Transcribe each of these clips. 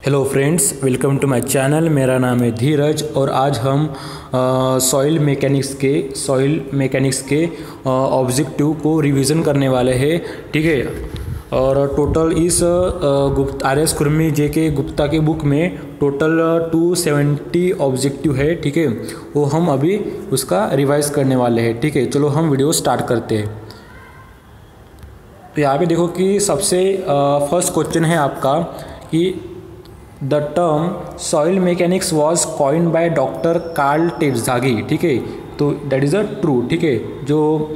Hello friends, welcome to my channel. मेरा नाम है धीरज और आज हम सॉइल मैकेनिक्स के ऑब्जेक्टिव को रिवीजन करने वाले हैं। ठीक है। और टोटल इस आर.एस. खुरमी जे.के. गुप्ता के बुक में टोटल 270 ऑब्जेक्टिव है। ठीक है, वो हम अभी उसका रिवाइज करने वाले हैं। ठीक है, चलो हम वीडियो स्टार्ट करते हैं। तो यहाँ पे देखो कि सबसे फर्स्ट क्वेश्चन है आपका कि the term soil mechanics was coined by doctor Karl Terzaghi. ठीक है, तो दैट इज़ अ ट्रू। ठीक है, जो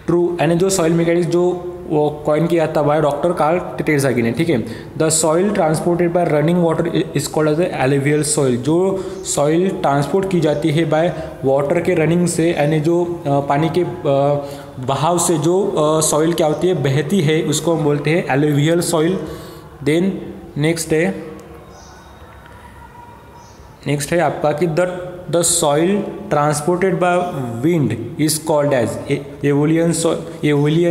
ट्रू यानी जो सॉइल मैकेनिक्स जो वो कॉइन किया था बाय डॉक्टर कार्ल टेरज़ागी ने। ठीक है, the soil transported by running water is called as alluvial soil. जो सॉइल ट्रांसपोर्ट की जाती है बाय वाटर के रनिंग से, यानी जो पानी के बहाव से जो सॉइल क्या होती है, बहती है, उसको हम बोलते हैं एलुवियल सॉइल। देन नेक्स्ट है आपका कि the soil transported by wind is called as aeolian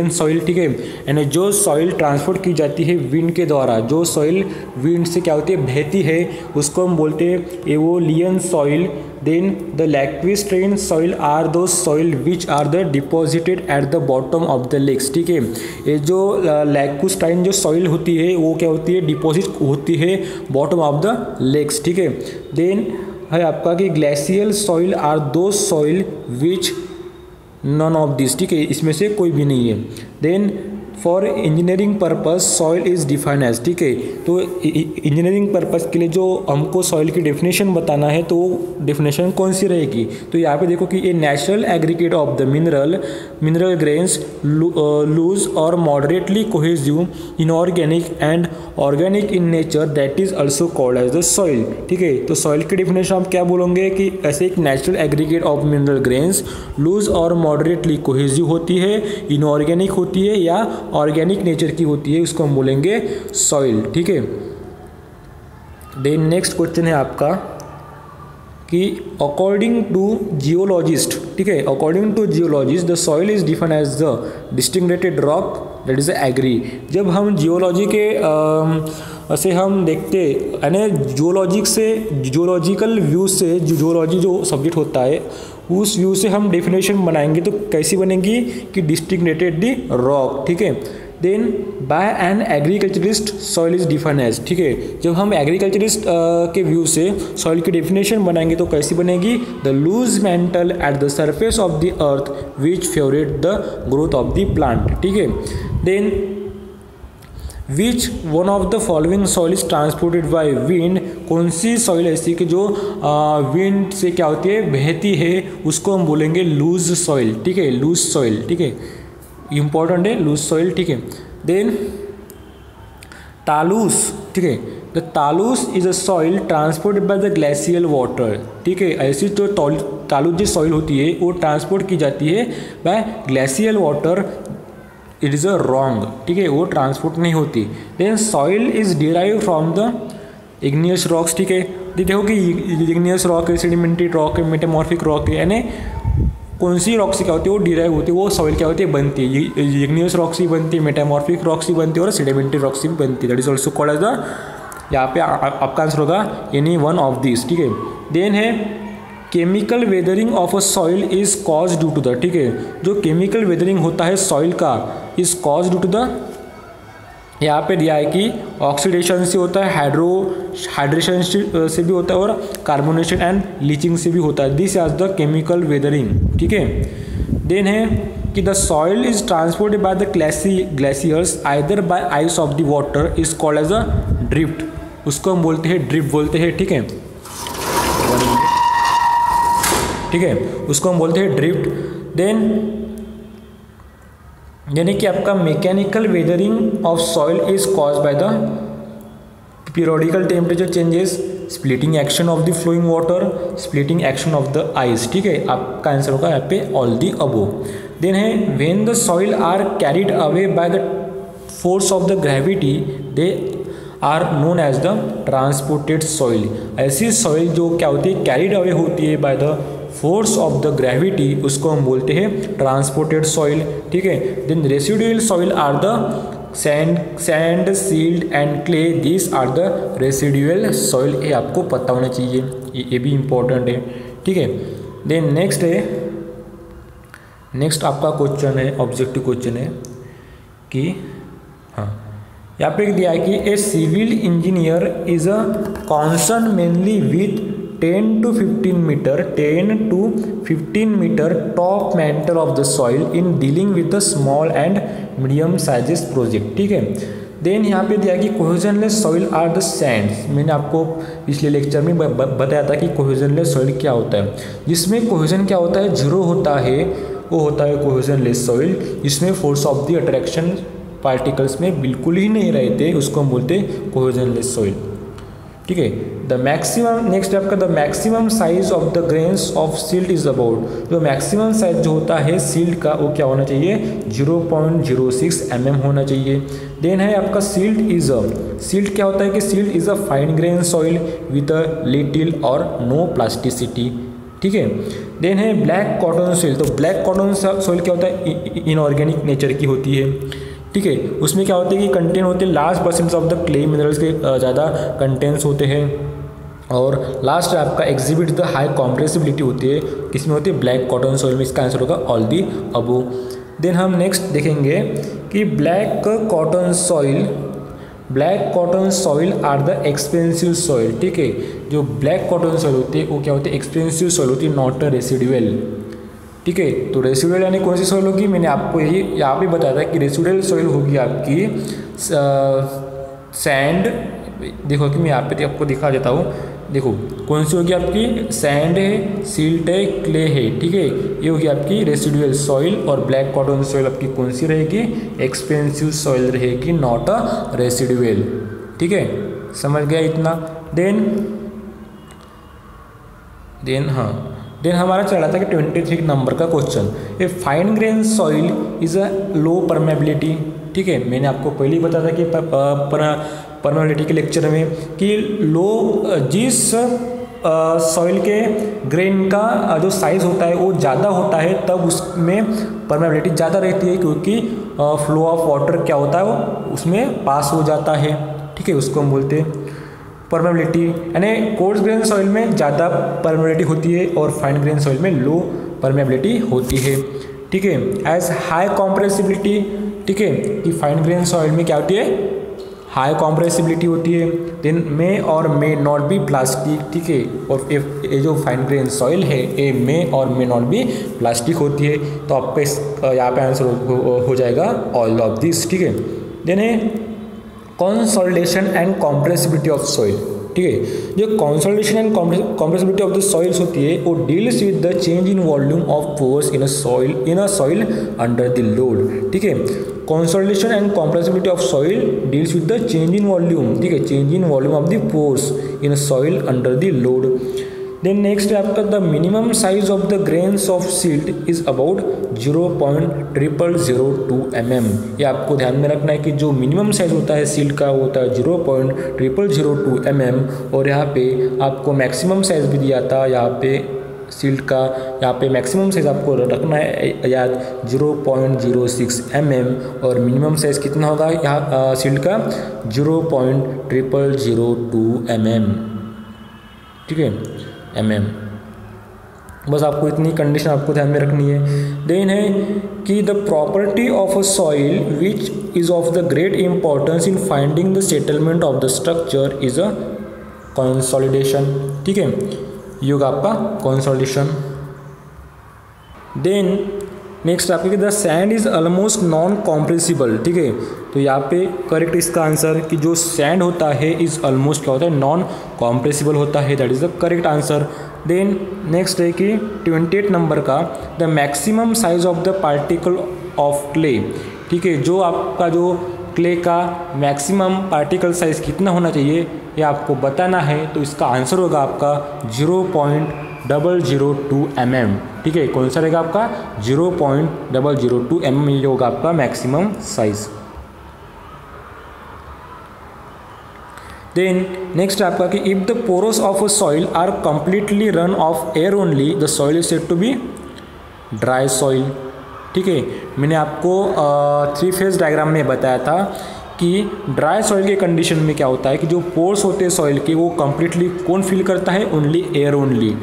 soil. ठीक है, यानी जो सॉइल ट्रांसपोर्ट की जाती है विंड के द्वारा, जो सॉइल विंड से क्या होती है, बहती है, उसको हम बोलते हैं aeolian soil. Then the lacustrine soil are दो soil which are the deposited at the bottom of the lakes. ठीक है, ये जो लैक्विस्ट्राइन जो सॉइल होती है वो क्या होती है, डिपॉजिट होती है बॉटम ऑफ द लेक्स। ठीक है, देन है आपका कि ग्लेशियल सॉइल आर दो soil which none of this. ठीक है, इसमें से कोई भी नहीं है। Then for engineering purpose soil is defined as. ठीक है, तो इंजीनियरिंग पर्पस के लिए जो हमको सॉइल की डेफिनेशन बताना है तो वो डेफिनेशन कौन सी रहेगी, तो यहाँ पे देखो कि a natural aggregate of the mineral grains loose और moderately cohesive inorganic and organic in nature that is also called as the soil. ठीक है, तो सॉइल की डेफिनेशन आप क्या बोलोगे कि ऐसे एक natural aggregate of mineral grains loose और मॉडरेटली कोहेसिव होती है, इनऑर्गेनिक होती है या ऑर्गेनिक नेचर की होती है, उसको हम बोलेंगे सॉइल। ठीक है, देन नेक्स्ट क्वेश्चन है आपका कि अकॉर्डिंग टू जियोलॉजिस्ट। ठीक है, according to geologist the soil is defined as the disintegrated rock that is एग्री। जब हम जियोलॉजी के से हम देखते यानी जियोलॉजिकल व्यू से, जियोलॉजी जो सब्जेक्ट होता है उस व्यू से हम डेफिनेशन बनाएंगे तो कैसी बनेगी कि डिस्टिंग्रेटेड द रॉक। ठीक है, then by an agriculturist soil is defined as. ठीक है, जब हम एग्रीकल्चरिस्ट के व्यू से सॉइल की डेफिनेशन बनाएंगे तो कैसी बनेगी, the loose mantle at the surface of the earth which favourite the growth of the plant. ठीक है, then which one of the following soil is transported by wind. कौन सी सॉइल ऐसी कि जो विंड से क्या होती है, बहती है, उसको हम बोलेंगे लूज सॉइल। ठीक है, लूज सॉइल। ठीक है, इंपॉर्टेंट है लूज सॉइल। ठीक है, देन तालूस। ठीक है, the talus is a soil transported by the glacial water. ठीक है, ऐसी जो तालूस जो सॉइल होती है वो ट्रांसपोर्ट की जाती है by glacial water, it is a wrong. ठीक है, वो ट्रांसपोर्ट नहीं होती। Then soil is derive from the igneous rocks. ठीक है, देखो कि इग्नियस रॉक है, सेडिमेंट्री रॉक है, मेटामॉर्फिक रॉक है, यानी कौन सी रॉक से क्या होती है वो डिराइव होती है, वो सॉइल क्या होती है, बनती है। इग्नियस रॉक से बनती है, मेटामॉर्फिक रॉक से बनती है और सेडिमेंट्री रॉक से भी बनती है। That is also called as the, यहाँ पे आपका आंसर होगा एनी वन ऑफ दिस। ठीक है, देन है chemical weathering of a soil is cause due to the. ठीक है, जो केमिकल वेदरिंग होता है सॉइल का is cause due to the, यहाँ पे दिया है कि ऑक्सीडेशन से होता है, हाइड्रेशन से भी होता है और कार्बोनेशन एंड लीचिंग से भी होता है। This as the chemical weathering. ठीक है, देन है कि the soil is transported by the glaciers either by ice of the water is called as a drift. उसको हम बोलते हैं ड्रिफ्ट बोलते हैं। ठीक है, ठीक है, उसको हम बोलते हैं ड्रिफ्ट। देन यानी कि आपका mechanical weathering of soil is cause by the periodical temperature changes, splitting action of the flowing water, splitting action of the ice. ठीक है, आपका आंसर होगा यहाँ पे ऑल दी अबोव। देन है when the soil are carried away by the force of the gravity they are known as the transported soil. ऐसी soil जो क्या होती है, कैरिड अवे होती है by the force of the gravity, उसको हम बोलते हैं ट्रांसपोर्टेड सॉइल। ठीक है, then residual soil are the sand silt and clay, this are the residual soil. ये आपको पता होना चाहिए, ये भी इम्पोर्टेंट है, ठीक है। देन नेक्स्ट आपका क्वेश्चन है, ऑब्जेक्टिव क्वेश्चन है कि हाँ यहाँ पे दिया है कि a civil engineer is a concern mainly with 10 to 15 metre top mantle of the soil in dealing with the small and medium sizes project, ठीक है। देन यहाँ पे दिया कि cohesionless soil are the sands. मैंने आपको पिछले लेक्चर में बताया था कि कोहेजनलेस सॉइल क्या होता है, जिसमें कोहेजन क्या होता है, जीरो होता है, वो होता है कोहेजनलेस सॉइल, जिसमें force of the attraction particles में बिल्कुल ही नहीं रहते, उसको हम बोलते हैं कोहेजनलेस सॉइल, ठीक है। द मैक्सिमम, नेक्स्ट आपका the maximum size of the grains of silt is about, जो मैक्सिमम साइज जो होता है सिल्ट का वो क्या होना चाहिए, 0.06 mm होना चाहिए। देन है आपका सिल्ट क्या होता है कि silt is a fine grain soil with a little और नो प्लास्टिसिटी, ठीक है। देन है ब्लैक कॉटन सॉइल, तो ब्लैक कॉटन सॉइल क्या होता है, इनऑर्गेनिक नेचर की होती है, ठीक है। उसमें क्या होता है कि कंटेन होते हैं large percent of the clay minerals के ज़्यादा कंटेंट्स होते हैं। और लास्ट आपका एग्जिबिट द हाई कॉम्प्रेसिबिलिटी होती है, किसमें होती है, ब्लैक कॉटन सॉइल में। इसका आंसर होगा ऑल दी अबो। देन हम नेक्स्ट देखेंगे कि black cotton soil are the expensive soil, ठीक है। जो ब्लैक कॉटन सॉइल होती है वो क्या होती है, एक्सपेंसिव सॉइल होती है, नॉट अ रेसिडुअल, ठीक है। तो रेसिडुअल यानी कौन सी सॉइल होगी, मैंने आपको यही यहाँ पे बताया था कि रेसिडुअल सॉइल होगी आपकी सैंड। देखो कि मैं यहाँ पे आपको दिखा देता हूँ, देखो कौन सी होगी आपकी, सैंड है, सिल्ट है, क्ले है, ठीक है। ये होगी आपकी रेसिडुअल सॉइल। और ब्लैक कॉटन सॉइल आपकी कौन सी रहेगी, एक्सपेंसिव सॉइल रहेगी, नॉट अ रेसिडुअल, ठीक है। समझ गया इतना। देन हमारा चल रहा था कि 23 नंबर का question, a fine grain soil is a low permeability, ठीक है। मैंने आपको पहले ही बताया था कि परमेबिलिटी के लेक्चर में कि जिस सॉइल के ग्रेन का जो साइज होता है वो ज़्यादा होता है तब उसमें परमेबिलिटी ज़्यादा रहती है, क्योंकि फ्लो ऑफ वाटर क्या होता है वो उसमें पास हो जाता है, ठीक है। उसको हम बोलते हैं परमेबिलिटी। यानी कोर्स ग्रेन सॉइल में ज़्यादा परमेबिलिटी होती है और फाइन ग्रेन सॉइल में लो परमेबिलिटी होती है, ठीक है। एज हाई कॉम्प्रेसिबिलिटी, ठीक है, कि फाइन ग्रेन सॉइल में क्या होती है, हाई कॉम्प्रेसिबिलिटी होती है। Then may not be plastic, ठीक है। और ये जो फाइन ग्रेन सॉइल है ये मे नॉट बी प्लास्टिक होती है। तो आपका यहाँ पे आंसर हो जाएगा ऑल ऑफ दिस, ठीक है। देन है consolidation and compressibility of soil, ठीक है। जो consolidation and compressibility of the soils होती है वो deals with the change in volume of pores in a soil under the load, ठीक है। Consolidation and compressibility of soil deals with the change in volume, ठीक है, change in volume of the pores in a soil under the load. Then next है आपका the minimum size of the grains of silt is about 0.0002 mm। ये आपको ध्यान में रखना है कि जो मिनिमम साइज होता है सिल्ट का वो होता है 0.0002 mm। और यहाँ पे आपको मैक्सिमम साइज भी दिया था, यहाँ पे सिल्ट का यहाँ पे मैक्सिमम साइज आपको रखना है याद 0.06 mm और मिनिमम साइज कितना होगा यहाँ सिल्ट का 0.0002 mm, ठीक है, mm। बस आपको इतनी कंडीशन आपको ध्यान में रखनी है। देन है कि the property of a soil which is of the great importance in finding the settlement of the structure is a consolidation, ठीक है, ये होगा आपका कंसोलिडेशन। देन नेक्स्ट आपके the sand is almost non compressible, ठीक है। तो यहाँ पे करेक्ट इसका आंसर कि जो सैंड होता है इज ऑलमोस्ट क्या होता है, नॉन कॉम्प्रेसिबल होता है, that is the correct answer. Then next है कि 28 नंबर का the maximum size of the particle of clay, ठीक है। जो आपका जो क्ले का मैक्सिमम पार्टिकल साइज कितना होना चाहिए ये आपको बताना है, तो इसका आंसर होगा आपका 0.002 mm, ठीक है। कौन सा रहेगा आपका 0.002 mm, ये होगा आपका मैक्सिमम साइज। देन नेक्स्ट आपका कि if the porous of a soil are completely run of air only the soil is said to be dry soil, ठीक है, मैंने आपको 3 फेज डायग्राम में बताया था कि ड्राई सॉइल के कंडीशन में क्या होता है कि जो पोर्स होते हैं सॉइल के वो कम्प्लीटली कौन फिल करता है, ओनली एयर ओनली।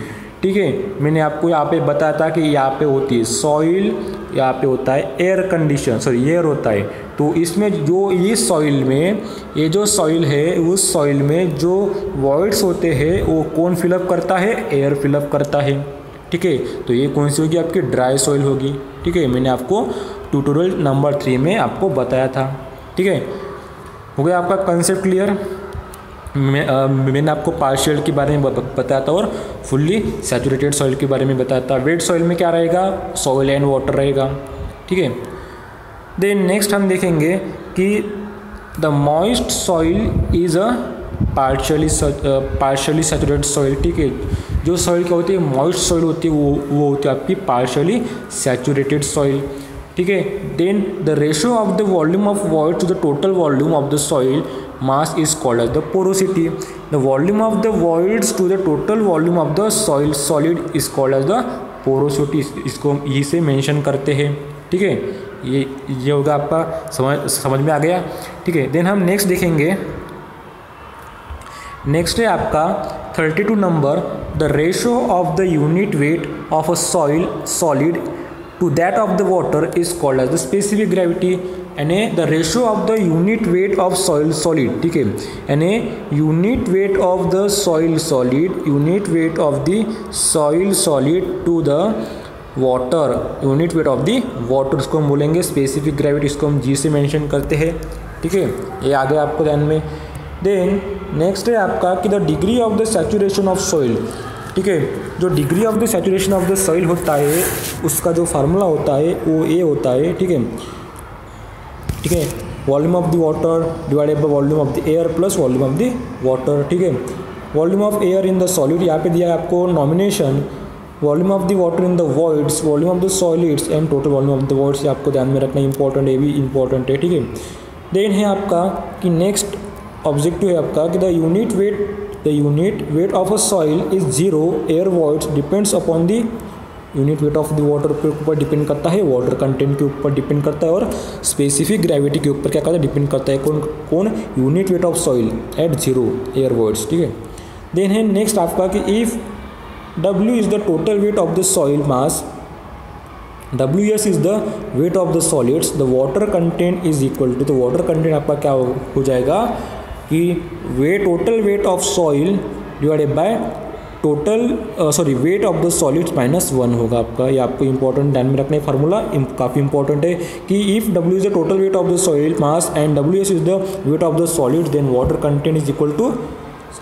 ठीक है, मैंने आपको यहाँ पे बताया था कि यहाँ पे होती है सॉइल, यहाँ पे होता है एयर कंडीशन, सॉरी एयर होता है। तो इसमें जो ये सॉइल में, ये जो सॉइल है उस सॉइल में जो वॉइड्स होते हैं वो कौन फिलअप करता है, एयर फिलअप करता है। ठीक है, तो ये कौन सी होगी, आपकी ड्राई सॉइल होगी। ठीक है, मैंने आपको ट्यूटोरियल नंबर 3 में आपको बताया था। ठीक है, हो गया आपका कंसेप्ट क्लियर। मैंने आपको पार्शियल के बारे में बताया था और फुल्ली सैचुरेटेड सॉइल के बारे में बताया था। वेट सॉइल में क्या रहेगा, सॉइल एंड वाटर रहेगा। ठीक है, देन नेक्स्ट हम देखेंगे कि the moist soil is a partially saturated soil. ठीक है, जो सॉइल क्या होती है, मॉइस्ट सॉइल होती है, वो होती है आपकी पार्शियली सैचुरेटेड सॉइल। ठीक है, then the ratio of the volume of void to the total volume of the soil mass is called as the porosity. The volume of the voids to the total volume of the soil solid is called as the porosity. इसको यही से mention करते हैं। ठीक है, ये होगा आपका समझ में आ गया। ठीक है, देन हम नेक्स्ट देखेंगे। नेक्स्ट है आपका 32 number, the ratio of the unit weight of a soil solid to that of the water is called as the specific gravity, यानी the ratio of the unit weight of soil solid। ठीक है, यानी unit weight of the soil solid, unit weight of the soil solid to the water, unit weight of the water, इसको हम बोलेंगे specific gravity, इसको हम G से mention करते हैं। ठीक है, ये आ गया आपको ध्यान में। देन नेक्स्ट है आपका कि the degree of the saturation of soil. ठीक है, जो degree of the saturation of the soil होता है उसका जो फार्मूला होता है वो ए होता है। ठीक है, ठीक है, volume of the water divided by volume of the air plus volume of the water. ठीक है, volume of air in the solid, यहाँ पे दिया है आपको nomination, volume of the water in the voids, volume of the solids and total volume of the voids, आपको ध्यान में रखना इंपॉर्टेंट है, भी इंपॉर्टेंट है। ठीक है, देन है आपका कि नेक्स्ट ऑब्जेक्टिव है आपका कि the unit weight of a soil is 0 air voids depends upon the unit weight of the water के ऊपर डिपेंड करता है, वाटर कंटेंट के ऊपर डिपेंड करता है, और स्पेसिफिक ग्रेविटी के ऊपर क्या करता है, डिपेंड करता है। कौन unit weight of soil at 0 air voids. ठीक है, देन है नेक्स्ट आपका कि if W is the total weight of the soil mass, WS is the weight of the solids, the water content is equal to, तो water content आपका क्या हो जाएगा कि total weight of soil divided by weight of the solids -1 होगा आपका। ये आपको इंपॉर्टेंट ध्यान में रखना है, फार्मूला काफ़ी इंपॉर्टेंट है कि if W is the total weight of the soil mass and WS is the weight of the solids, then water content is equal to,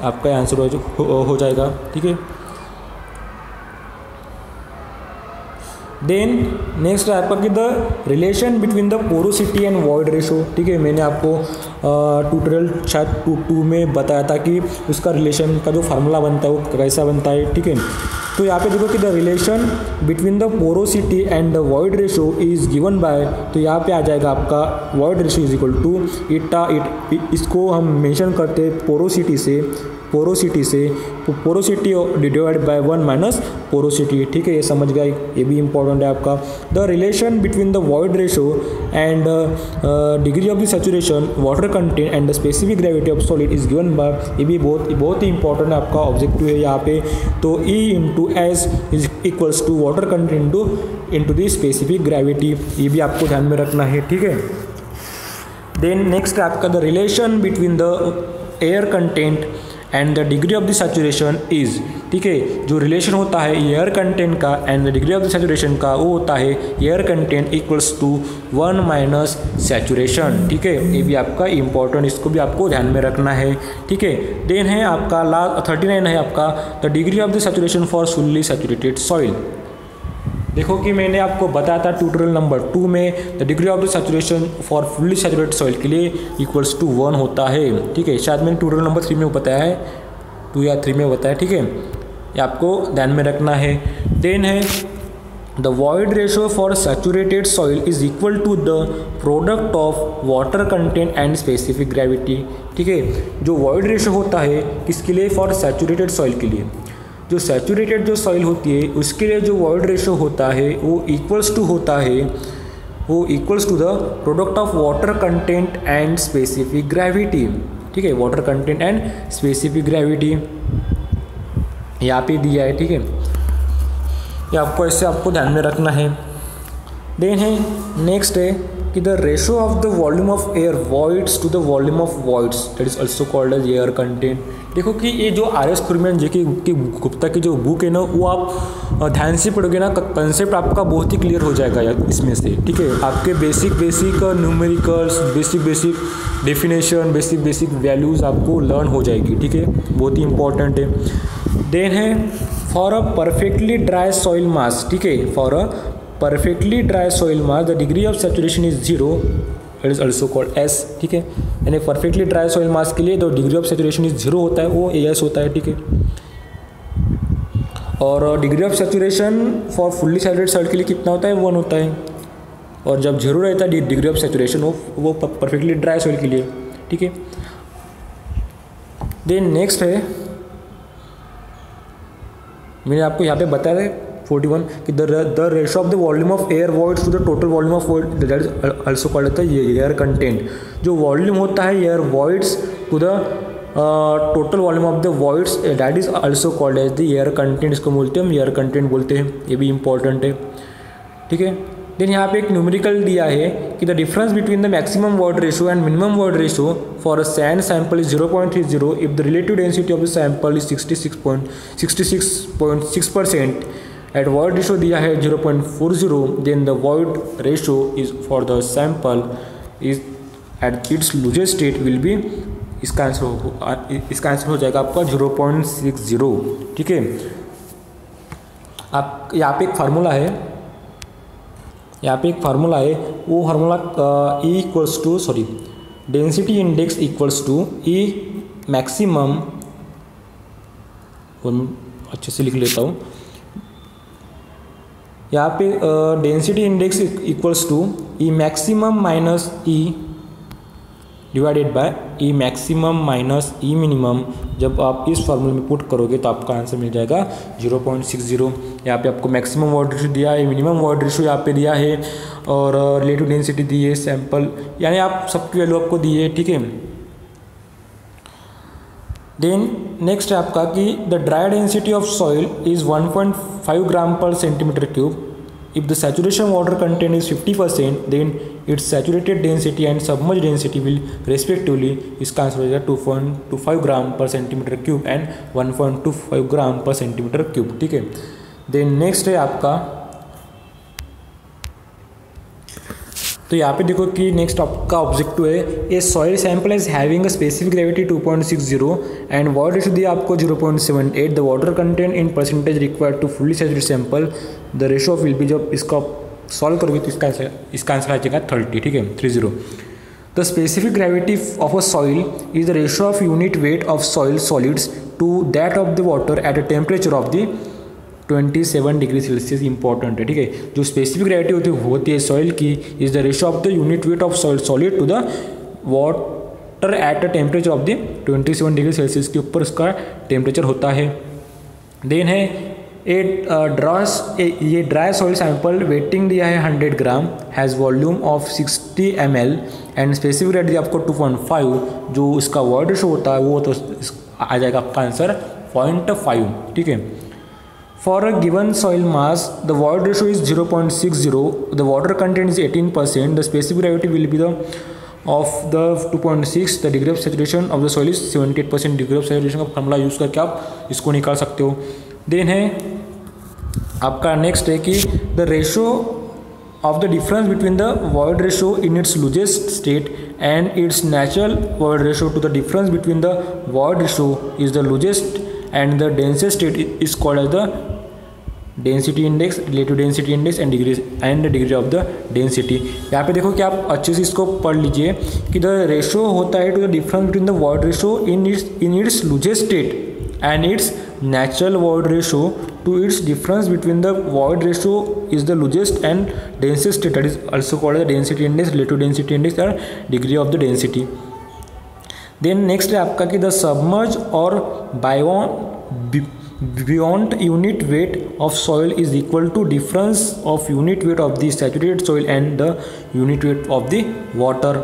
आपका आंसर हो जाएगा। ठीक है, देन नेक्स्ट है आपका कि the relation between the porosity and void ratio. ठीक है, मैंने आपको ट्यूटोरियल शायद 2 में बताया था कि उसका रिलेशन का जो फार्मूला बनता है वो कैसा बनता है। ठीक है, तो यहाँ पे देखो कि the relation between the porosity and the void ratio is given by, तो यहाँ पे आ जाएगा आपका void ratio is equal to इसको हम मेंशन करते हैं पोरोसिटी से porosity divide by 1 minus porosity. ठीक है, ये समझ गए, ये भी इंपॉर्टेंट है आपका। The relation between the void ratio and degree of the saturation, water content and the specific gravity of solid is given bye, ये भी बहुत ही इंपॉर्टेंट है आपका ऑब्जेक्टिव है यहाँ पे। तो E into S is equals to water content into the specific gravity, ये भी आपको ध्यान में रखना है। ठीक है, देन नेक्स्ट आपका the relation between the air content and the degree of the saturation is. ठीक है, जो रिलेशन होता है एयर कंटेंट का and the degree of the saturation का, वो होता है air content equals to 1 minus saturation. ठीक है, ये भी आपका इंपॉर्टेंट, इसको भी आपको ध्यान में रखना है। ठीक है, देन है आपका 39 है आपका the degree of the saturation for fully saturated soil. देखो कि मैंने आपको बताया था ट्यूटोरियल नंबर 2 में the degree of the saturation for fully saturated soil के लिए इक्वल्स टू 1 होता है। ठीक है, शायद मैंने ट्यूटोरियल नंबर 3 में बताया है, 2 या 3 में बताया। ठीक है, ये आपको ध्यान में रखना है। देन है the void ratio for saturated soil is equal to the product of water content and specific gravity. ठीक है, जो वॉइड रेशो होता है किसके लिए, फॉर सैचुरेटेड सॉइल के लिए, जो सैचुरेटेड जो सॉइल होती है उसके लिए जो वॉइड रेशो होता है वो इक्वल्स टू होता है वो equals to the product of water content and specific gravity. ठीक है, water content and specific gravity यहाँ पे दिया है। ठीक है, ये आपको ऐसे आपको ध्यान में रखना है। देन है नेक्स्ट है कि the ratio of the volume of air voids to the volume of voids that is also called as air content. देखो कि ये जो आर.एस. खुरमेन जी की गुप्ता की जो बुक है ना, वो आप ध्यान से पढ़ोगे ना, कंसेप्ट आपका बहुत ही क्लियर हो जाएगा यार इसमें से। ठीक है, आपके basic numericals, basic definition, basic values आपको लर्न हो जाएगी। ठीक है, बहुत ही इंपॉर्टेंट है। देन है for a perfectly dry soil mass. ठीक है, for a perfectly dry soil mass the degree of saturation is 0, it is also called S। ठीक है, यानी perfectly dry soil mass के लिए जो डिग्री ऑफ सेचुरेशन इज 0 होता है वो AS होता है। ठीक है, और degree of saturation for fully saturated soil के लिए कितना होता है, 1 होता है। और जब 0 रहता है डिग्री ऑफ सेचुरेशन वो परफेक्टली ड्राई सॉइल के लिए। ठीक है, देन नेक्स्ट है, मैंने आपको यहाँ पे बताया था 41 कि the ratio of the volume of air voids to the total volume of void that is also called होता है एयर कंटेंट। जो वॉल्यूम होता है air voids to the total volume of the voids that is also called as the air content. इसको बोलते हैं हम air content बोलते हैं, ये भी इंपॉर्टेंट है। ठीक है, देन यहाँ पे एक न्यूमेरिकल दिया है कि the difference between the maximum void ratio and minimum void ratio for a sand sample is 0.30 if the relative density of the sample is 66.6%। At void ratio दिया है 0.40, then the void ratio is for the sample is at its loosest state will be, इसका answer हो जाएगा आपका 0.60। ठीक है, आप यहाँ पे एक फार्मूला है, वो formula E equals to density index equals to E maximum, अच्छे से लिख लेता हूँ यहाँ पे, density index equals to E maximum minus E divided by E maximum minus E minimum. जब आप इस फॉर्मूले में पुट करोगे तो आपका आंसर मिल जाएगा 0.60। यहाँ पे आपको मैक्सिमम वॉइड रेशो दिया है, मिनिमम वॉइड रेशो यहाँ पे दिया है, और रिलेटिव डेंसिटी दी है सैंपल, यानी आप सबकी वैल्यू आपको दी है। ठीक है, देन नेक्स्ट है आपका कि the dry density of soil is 1.5 gram per centimetre cube. If the saturation water content is 50%, then its saturated density and submerge density will respectively, इसका आंसर हो जाएगा 2.25 ग्राम per centimetre cube and 1.25 gram per centimetre cube. ठीक है, then next है आपका, तो यहाँ पे देखो कि नेक्स्ट आपका ऑब्जेक्टिव है a soil sample is having a specific gravity 2.60 and void ratio दिया आपको 0.78। The water content in percentage required to fully saturated sample the ratio of will be, जब इसका सॉल्व करोगे तो इसका आंसर आ जाएगा 30। ठीक है, 30। The specific gravity of a soil is the ratio of unit weight of soil solids to that of the water at a temperature of the 27 degree Celsius. Important है। ठीक है, जो स्पेसिफिक ग्रेविटी होती है soil की is the ratio of the unit weight of soil solid to the water at a temperature of the 27 degree Celsius के ऊपर उसका टेम्परेचर होता है। देन है ये ड्राई सॉइल सैंपल वेटिंग दिया है 100 gram, has volume of 60 ml and specific gravity आपको 2.5, जो उसका वॉइड रेशो होता है वो तो आ जाएगा आपका आंसर 0.5। ठीक है, for a given soil mass the void ratio is 0.60, the water content is 18%, the specific gravity will be the of the 2.6, the degree of saturation of the soil is 78%। degree of saturation का formula use करके आप इसको निकाल सकते हो। Then है आपका next है कि the ratio of the difference between the void ratio in its lowest state and its natural void ratio to the difference between the void ratio is the lowest and the densest state is called as the density index, relative density index and degree of the density। यहाँ पे देखो कि आप अच्छे से इसको पढ़ लीजिए कि द रेशो होता है to the difference between the void ratio in its lowest state and its natural void ratio to its difference between the void ratio is the lowest and densest state, that is also called the density index, relative density index or degree of the density। Then next है आपका कि the submerge और beyond unit weight of soil is equal to difference of unit weight of the saturated soil and the unit weight of the water.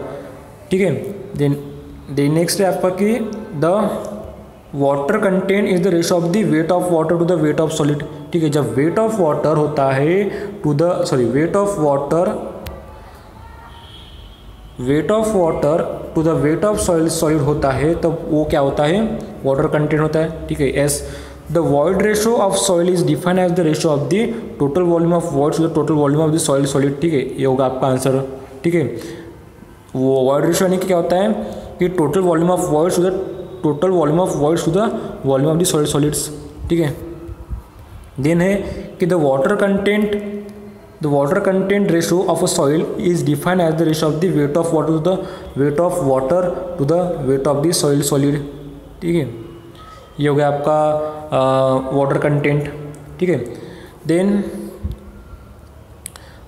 ठीक है, then next है आपका कि the water content is the ratio of the weight of water to the weight of solid. ठीक है, जब weight of water होता है weight of water to the weight of solid होता है, तब वो क्या होता है, water content होता है. ठीक है, as the void ratio of soil is defined as the ratio of the total volume of void to the total volume of the soil solid. ठीक है, ये होगा आपका आंसर. ठीक है, वो void ratio यानी कि क्या होता है कि total volume of void to the total volume of void to the volume of the soil solids. ठीक है, देन है कि the water content ratio of a soil is defined as the ratio of the weight of water to the weight of water to the weight of the soil solid. ठीक है, ये हो गया आपका वाटर कंटेंट. ठीक है, then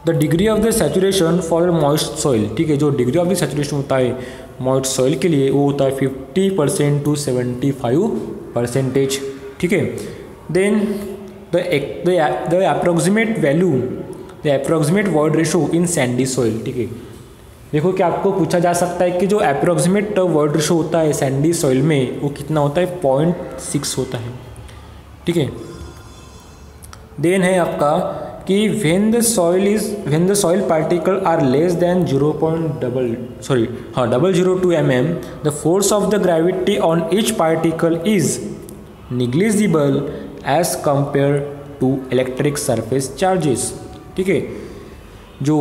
the degree of the saturation for moist soil. ठीक है, जो डिग्री ऑफ द सैचुरेशन होता है मॉइस्ट सॉइल के लिए वो होता है 50% to 75%. ठीक है, then the approximate void ratio in sandy soil. ठीक है, देखो कि आपको पूछा जा सकता है कि जो अप्रोक्सीमेट वॉइड रेशो होता है सैंडी सॉइल में वो कितना होता है, 0.6 होता है. ठीक है, देन है आपका कि when the soil particle are less than 0.002 mm, the force of the gravity on each particle is negligible as compared to electric surface charges. ठीक है, जो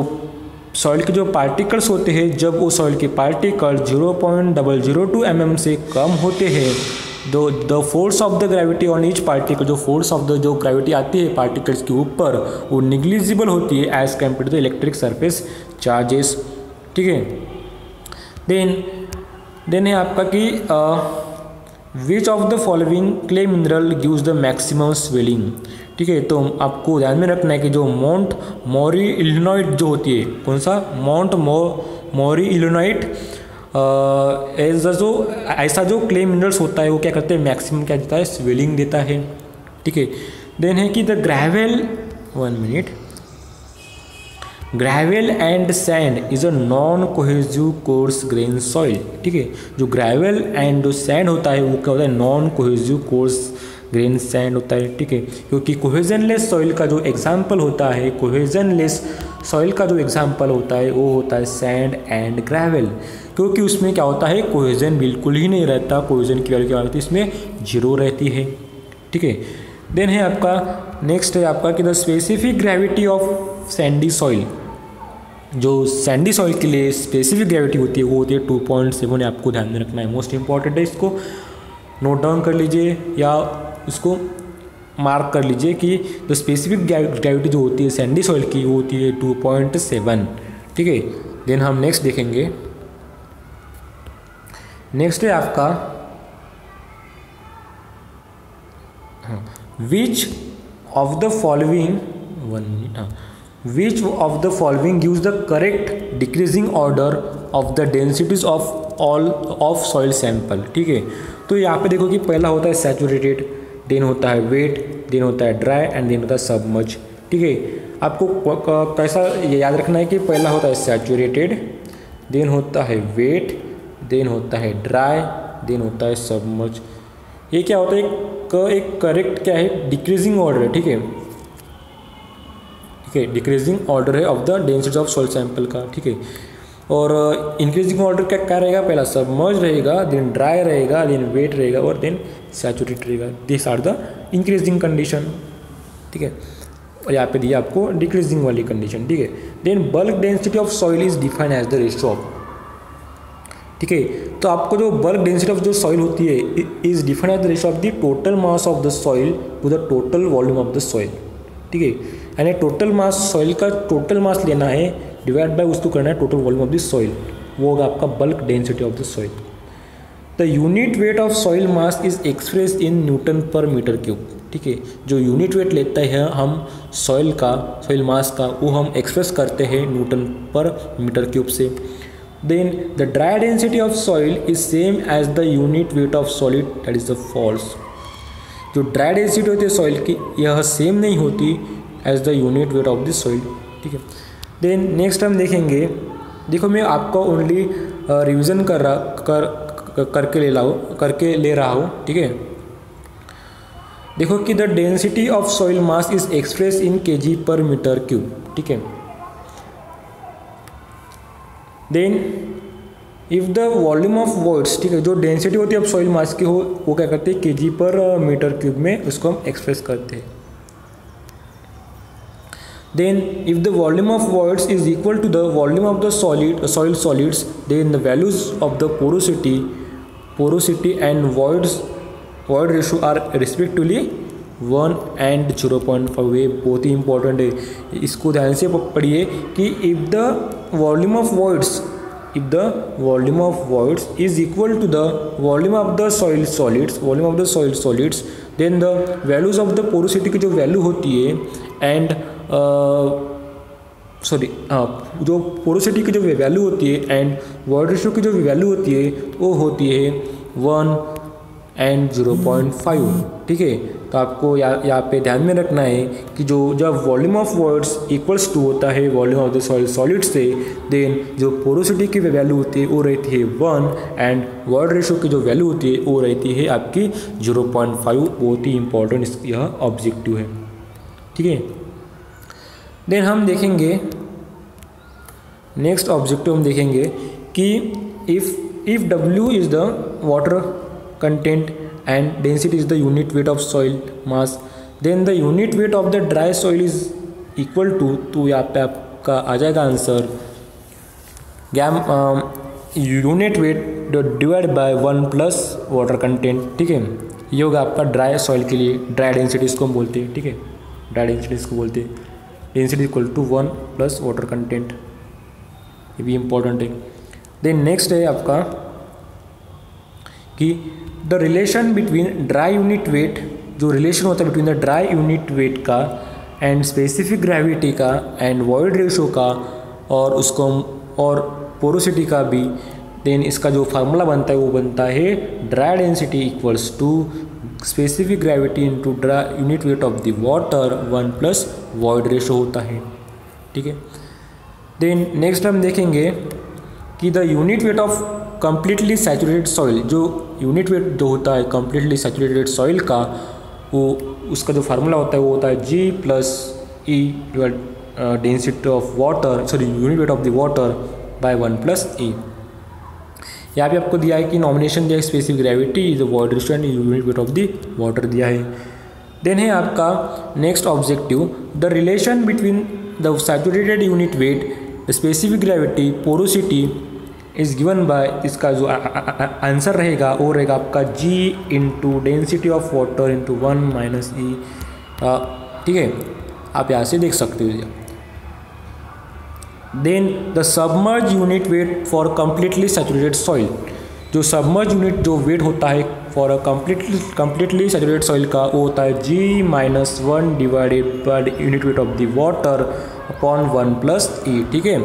सॉइल के जो पार्टिकल्स होते हैं, जब वो सॉइल के पार्टिकल 0.002 mm से कम होते हैं, the force of the gravity on each particle, जो फोर्स ऑफ द जो ग्रेविटी आती है पार्टिकल्स के ऊपर वो निग्लिजिबल होती है as compare to the electric surface charges. ठीक है, देन है आपका कि which of the following clay mineral gives the maximum swelling. ठीक है, तो आपको ध्यान में रखना है कि जो माउंट मोरी इलिनॉइट जो होती है, कौन सा, माउंट मोरी इलिनॉइट, ऐसा जो क्ले मिनरल्स होता है वो क्या करते हैं, मैक्सिमम क्या देता है, स्वेलिंग देता है. ठीक है, देन है कि the gravel and sand is a non cohesive coarse grain soil. ठीक है, जो ग्रेवल एंड जो सैंड होता है वो क्या होता है, non cohesive coarse grain sand होता है. ठीक है, क्योंकि कोहेजनलेस सॉइल का जो एग्जाम्पल होता है, वो होता है सैंड एंड ग्रेवल, क्योंकि उसमें क्या होता है, कोहेजन बिल्कुल ही नहीं रहता, कोहेजन की वैल्यू क्या होती है, इसमें 0 रहती है. ठीक है, देन है आपका नेक्स्ट है आपका कि the specific gravity of Sandy soil. जो सैंडी सॉइल के लिए स्पेसिफिक ग्रेविटी होती है वो होती है 2.7. आपको ध्यान में रखना है, मोस्ट इंपॉर्टेंट है, इसको नोट डाउन कर लीजिए या उसको मार्क कर लीजिए कि द स्पेसिफिक ग्रेविटी जो होती है सैंडी सॉइल की वो होती है 2.7. ठीक है, देन हम नेक्स्ट देखेंगे. नेक्स्ट है आपका विच of the following gives the correct decreasing order of the densities of soil sample. ठीक है, तो यहाँ पे देखो कि पहला होता है सैचुरेटेड, देन होता है वेट, देन होता है ड्राई एंड देन होता है सबमर्ज. ठीक है, आपको कैसा याद रखना है कि पहला होता है सैचुरेटेड, देन होता है वेट, देन होता है ड्राई, देन होता है सबमर्ज. ये क्या होता है, एक करेक्ट क्या है, डिक्रीजिंग ऑर्डर है. ठीक है, डिक्रीजिंग ऑर्डर है of the density of soil sample का. ठीक है, और इंक्रीजिंग ऑर्डर क्या रहेगा, पहला सबमर्ज रहेगा, देन ड्राई रहेगा, देन वेट रहेगा और देन सैचुरेटेड रहेगा. This are the increasing condition. ठीक है, और यहाँ पे दिया आपको डिक्रीजिंग वाली कंडीशन. ठीक है, then bulk density of soil is defined as the ratio of. ठीक है, तो आपको जो बल्क डेंसिटी ऑफ जो सॉइल होती है is defined as the ratio of the total mass of the soil to the total volume of the soil. ठीक है, यानी टोटल मास, सॉइल का टोटल मास लेना है, डिवाइड बाय उसको करना है total volume of the soil, वो होगा आपका bulk density of the soil. The unit weight of soil mass is express in newton per metre cube. ठीक है, जो यूनिट वेट लेते हैं हम सॉइल मास का, वो हम एक्सप्रेस करते हैं न्यूटन पर मीटर क्यूब से. Then the dry density of soil is same as the unit weight of solid, that is the false. जो ड्राई डेंसिटी होती है सॉइल की यह सेम नहीं होती as the unit weight of the soil, ठीक है। देन नेक्स्ट हम देखेंगे, देखो मैं आपको ओनली रिवीजन करके ले रहा हूँ, ठीक है। देखो कि the density of soil mass is express in kg per metre cube, ठीक है। Then if the volume of voids, ठीक है, जो डेंसिटी होती है अब सॉइल मास की हो वो क्या करते हैं kg पर मीटर क्यूब में उसको हम एक्सप्रेस करते हैं। Then if the volume of voids is equal to the volume of the soil solids, then the values of the porosity and void ratio are respectively 1 and 0.5। ये बहुत ही important है, इसको ध्यान से पढ़िए कि if the volume of voids is equal to the volume of the soil solids, then the values of the porosity की जो वैल्यू होती है एंड जो पोरोसिटी की जो वैल्यू होती है एंड वॉइड रेशो की जो वैल्यू होती है वो होती है 1 and 0.5, ठीक है। तो आपको यहाँ पे ध्यान में रखना है कि जब volume of voids equals to होता है volume of the soil solid से, देन जो पोरोसिटी की वैल्यू होती है वो रहती है 1 एंड वॉइड रेशो की जो वैल्यू होती है वो रहती है आपकी 0.5। बहुत ही इंपॉर्टेंट यह ऑब्जेक्टिव है, ठीक है। देन हम देखेंगे नेक्स्ट ऑब्जेक्टिव, हम देखेंगे कि if W is the water content and density is the unit weight of soil mass, then the unit weight of the dry soil is equal to, तो यहाँ पे आपका आ जाएगा answer unit weight divide by 1 plus water content, ठीक है। ये होगा आपका ड्राई सॉइल के लिए, ड्राई डेंसिटी इसको हम बोलते हैं, ठीक है, ड्राई डेंसिटी इसको बोलते हैं, density equal to 1 plus water content, ये भी इम्पोर्टेंट है। देन नेक्स्ट है आपका कि the relation between dry unit weight, जो रिलेशन होता है between the dry unit weight का एंड स्पेसिफिक ग्रेविटी का एंड वॉइड रेशो का और पोरोसिटी का भी, देन इसका जो फार्मूला बनता है वो बनता है dry density equals to specific gravity into dry unit weight of the water 1 plus void ratio होता है, ठीक है। देन नेक्स्ट हम देखेंगे कि the unit weight of completely saturated soil, जो यूनिट वेट जो होता है कंप्लीटली सैचुरेटेड सॉइल का, वो उसका जो फार्मूला होता है वो होता है G plus E density of water, unit weight of the water bye 1 plus E। यहाँ पे आपको दिया है कि नॉमिनेशन दिया है specific gravity is void ratio and unit weight of the water दिया है। देन है आपका next objective, the relation between the saturated unit weight, the specific gravity, porosity is given by, इसका जो आंसर रहेगा वो रहेगा आपका G into density of water into 1 minus E, ठीक है, आप यहाँ से देख सकते हो। Then the submerge unit weight for completely saturated soil, जो सबमर्ज यूनिट जो वेट होता है for a completely saturated soil का वो होता है G minus 1 divided by unit weight of the water upon 1 plus E, ठीक है।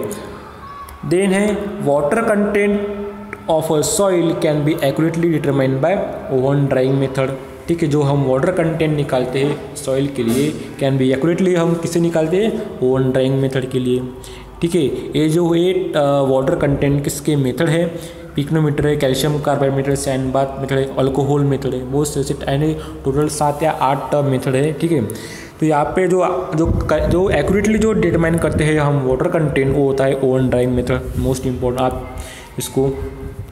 देन है water content of a soil can be accurately determined by oven drying method, ठीक है। जो हम वाटर कंटेंट निकालते हैं सॉइल के लिए कैन बी एक्यूरेटली हम किससे निकालते हैं, ओवन ड्राइंग मेथड के लिए, ठीक है। ये जो वाटर कंटेंट किसके मेथड है, पिक्नोमीटर है, calcium carbide method, sand bath method है, अल्कोहल मेथड है, बहुत से टोटल 7 या 8 मेथड है, ठीक है। तो यहाँ पे जो एक्यूरेटली जो डिटरमाइन करते हैं हम वाटर कंटेंट वो होता है oven drying method, most important, आप इसको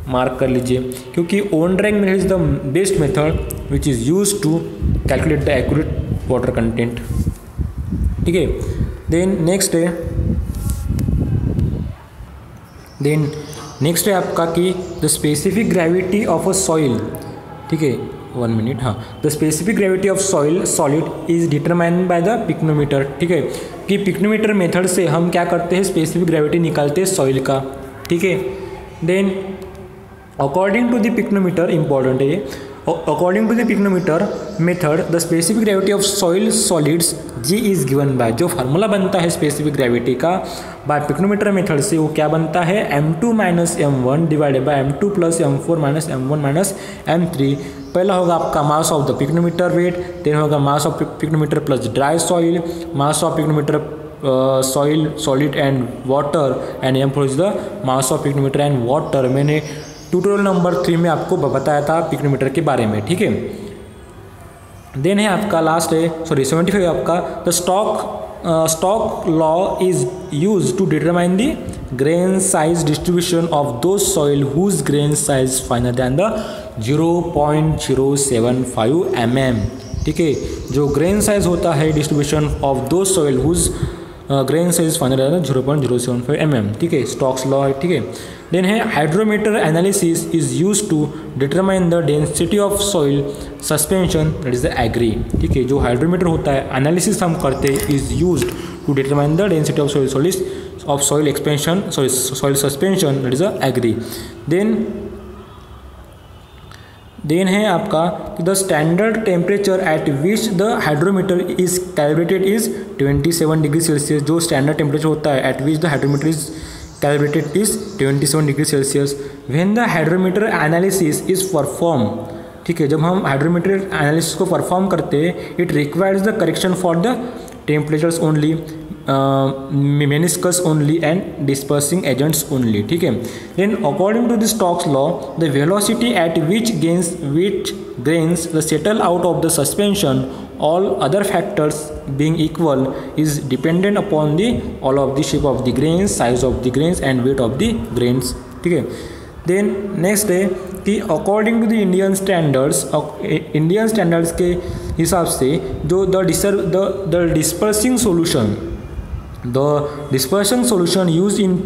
मार्क कर लीजिए, क्योंकि oven drying method is the best method which is use to calculate the accurate water content, ठीक है। देन नेक्स्ट है आपका कि the specific gravity of a soil, ठीक है, 1 मिनट, हाँ, the specific gravity of soil solid is determined by the pycnometer, ठीक है, कि पिक्नोमीटर मेथड से हम क्या करते हैं स्पेसिफिक ग्रेविटी निकालते हैं सॉइल का, ठीक है। Then according to the pycnometer, important है, according to the pycnometer method the specific gravity of soil solids G is given by, जो फार्मूला बनता है स्पेसिफिक ग्रेविटी का बाय पिक्नोमीटर मेथड से वो क्या बनता है M2 minus M1 divided by M2 plus M4 minus M1 minus M3। पहला होगा आपका mass of the pycnometer weight, then होगा mass of pycnometer plus dry soil, mass of pycnometer soil solid and water, and M four is the mass of pycnometer and water. मैंने tutorial number 3 में आपको बताया था pycnometer के बारे में, ठीक है। देन है आपका लास्ट है 75 आपका the Stokes law is use to determine the grain size distribution of the soil whose grain size finer than the 0.075 mm, ठीक है। जो ग्रेन साइज होता है distribution of the soil whose grain size final than 0.075 mm, ठीक है, stocks law है, ठीक है। देन है hydrometer analysis is use to determine the density of soil suspension, that is the agree, ठीक है। जो हाइड्रोमीटर होता है एनालिसिस हम करते हैं is use to determine the density of soil expansion soil suspension, that is the agree. Then है आपका कि the standard temperature at which the hydrometer is calibrated is 27 degree Celsius. जो स्टैंडर्ड टेम्परेचर होता है at which the hydrometer is calibrated is 27 degree Celsius. When the hydrometer analysis is perform, ठीक है, जब हम हाइड्रोमीटर एनालिसिस को perform करते हैं it requires the correction for the temperatures only, meniscus only and dispersing agents only, ठीक है। Then according to the Stokes law the velocity at which grains the settle out of the suspension, all other factors being equal, is dependent upon the all of the shape of the grains, size of the grains and weight of the grains, ठीक है। Then next है कि according to the Indian standards के हिसाब से जो the dispersing solution used in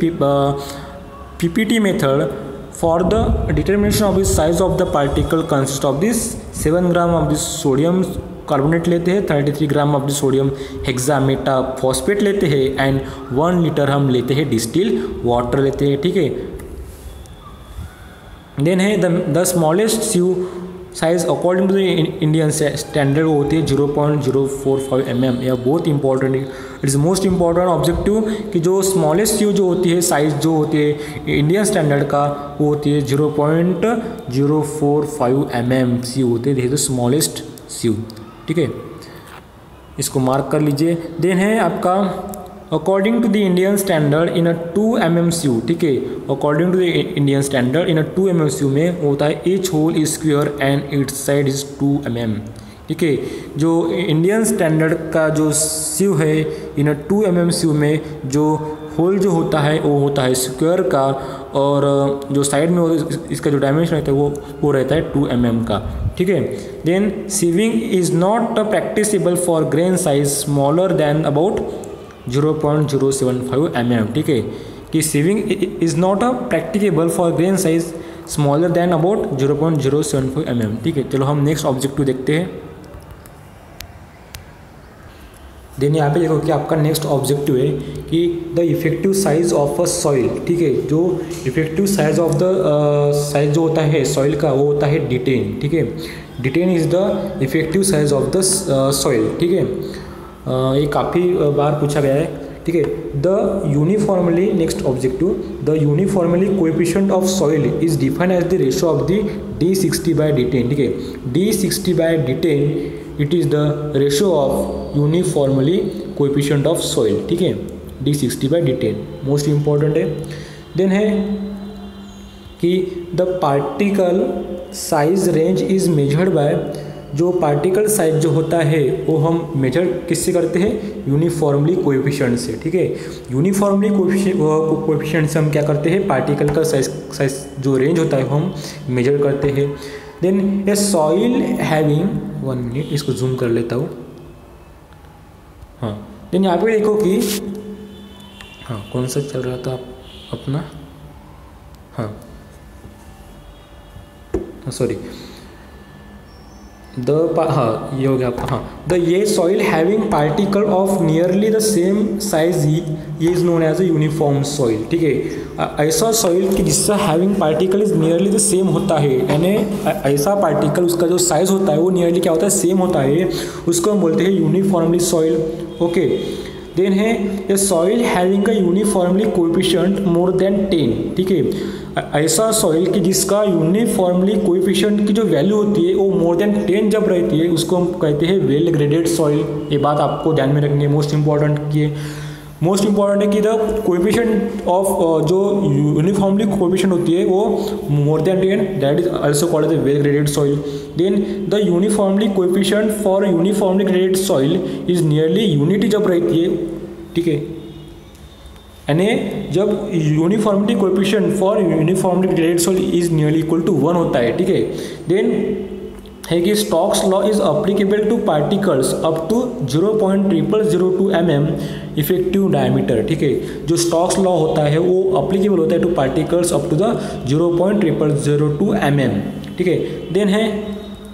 PPT method for the determination of the size of the particle consists of this 7 ग्राम of this sodium carbonate लेते हैं, 33 gram of the sodium hexametaphosphate लेते हैं and 1 litre हम लेते हैं distil water लेते हैं, ठीक है। देन है the smallest sieve size according to the Indian standard वो होती है 0.045 mm। यह बहुत इंपॉर्टेंट है, it is most important objective कि जो स्मॉलेस्ट सीव जो होती है साइज जो होती है इंडियन स्टैंडर्ड का वो होती है 0.045 mm सीव होते हैं, द स्मॉलेस्ट सीव, ठीक है, इसको मार्क कर लीजिए। देन है आपका according to the Indian standard in a 2 mm sieve, ठीक है, according to the Indian standard in a 2 mm sieve में होता है each hole is square and its side is 2 mm, ठीक है। जो इंडियन स्टैंडर्ड का जो सीव है इन अ 2 mm सीव में जो होल जो होता है वो होता है स्क्वायर का, और जो साइड में इसका जो डायमेंशन रहता है वो रहता है 2 mm का, ठीक है। Then sieving is not practicable for grain size smaller than about 0.075 mm, ठीक है, कि sieving is not practicable for grain size smaller than about 0.075 mm, ठीक है। चलो हम नेक्स्ट ऑब्जेक्टिव देखते हैं। देन यहाँ पे देखो कि आपका नेक्स्ट ऑब्जेक्टिव है कि the effective size of a soil, ठीक है, जो effective size of the size जो होता है सॉइल का वो होता है डिटेन, ठीक है। Detain is the effective size of the soil, ठीक है। ये काफ़ी बार पूछा गया है, ठीक है। The uniformly next objective the uniformly coefficient of soil is defined as the ratio of the D60/D10, ठीक है। D60/D10 it is the ratio of uniformly coefficient of soil, ठीक है, D60/D10 मोस्ट इम्पॉर्टेंट है। देन है कि the particle size range is measured by, जो particle size जो होता है वो हम मेजर किससे करते हैं यूनिफॉर्मली कोएफिशिएंट से, ठीक है। यूनिफॉर्मली कोएफिशिएंट से हम क्या करते हैं पार्टिकल का साइज जो रेंज होता है वो हम मेजर करते हैं। Then a soil having 1 minute इसको जूम कर लेता हूँ, हाँ। देन यहाँ पे देखो कि हाँ कौन सा चल रहा था अपना, हाँ सॉरी हाँ ये हो गया आपका, हाँ द ये soil having particle of nearly the same size ये is known as a uniform soil, ठीक है। ऐसा सॉइल कि जिसका having particle is nearly the same होता है, यानी ऐसा पार्टिकल उसका जो साइज होता है वो नियरली क्या होता है सेम होता है, उसको हम बोलते हैं यूनिफॉर्मली सॉइल, ओके। देन है a soil having a uniformly coefficient more than 10, ठीक है, ऐसा सॉइल कि जिसका यूनिफॉर्मली कोएफिशिएंट की जो वैल्यू होती है वो मोर देन 10 जब रहती है उसको हम कहते हैं वेल ग्रेडेड सॉइल। ये बात आपको ध्यान में रखनी है, मोस्ट इंपॉर्टेंट है कि द कोएफिशिएंट ऑफ जो यूनिफॉर्मली कोएफिशिएंट होती है वो more than 10, that is also called as well graded soil. Then the uniformly coefficient for uniformly graded soil is nearly unity जब रहती है, ठीक है, यानी जब uniformity coefficient for uniformly graded soil is nearly equal to 1 होता है, ठीक है। देन है कि Stokes law is applicable to particles up to 0.0002 mm effective diameter, ठीक है, जो स्टोक्स लॉ होता है वो अप्लीकेबल होता है to particles up to the 0.0002 mm, ठीक है।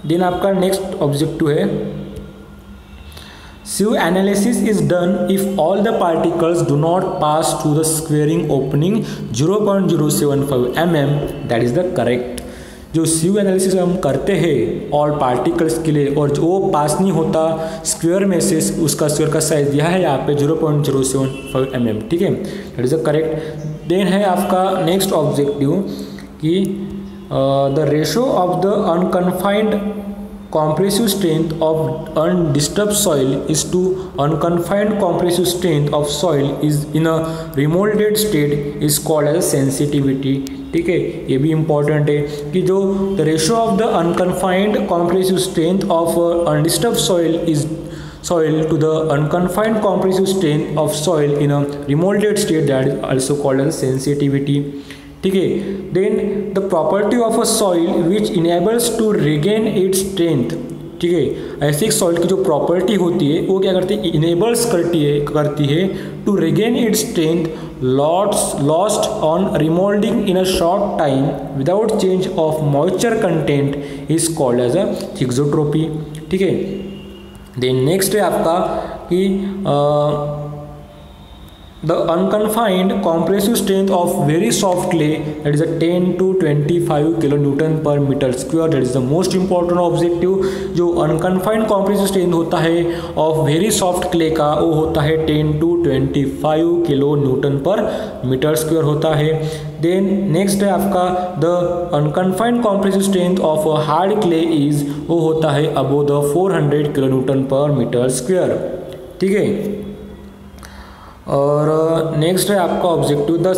देन आपका नेक्स्ट ऑब्जेक्टिव है sieve analysis is done if all the particles do not pass through the squaring opening 0.075 mm, that is the correct। जो sieve एनालिसिस हम करते हैं all particles के लिए और जो पास नहीं होता स्क्वायर में से, उसका स्क्वायर का साइज दिया है यहाँ पे 0.075 mm, ठीक है, that is the correct. Then है आपका नेक्स्ट ऑब्जेक्टिव कि the ratio of the unconfined compressive strength of undisturbed soil is to unconfined compressive strength of soil is in a remolded state is called as sensitivity, ठीक है। ये भी important है कि जो the ratio of the unconfined compressive strength of undisturbed soil to the unconfined compressive strength of soil in a remolded state, that is also called as sensitivity, ठीक है। Then the property of a soil which enables to regain its strength, ठीक है, ऐसी एक soil की जो property होती है वो क्या करती है, इनेबल्स करती है to regain its strength lost on remoulding in a short time without change of moisture content is called as a thixotropy, ठीक है। देन नेक्स्ट है आपका कि the unconfined compressive strength of very soft clay, that is a 10 to 25 kilonewton per meter square, that is the most important objective। जो unconfined compressive strength होता है of very soft clay का वो होता है 10 to 25 kilonewton per meter square होता है। Then next है आपका the unconfined compressive strength of a hard clay is वो होता है above the 400 kilonewton per meter square, ठीक है। और नेक्स्ट है आपका objective the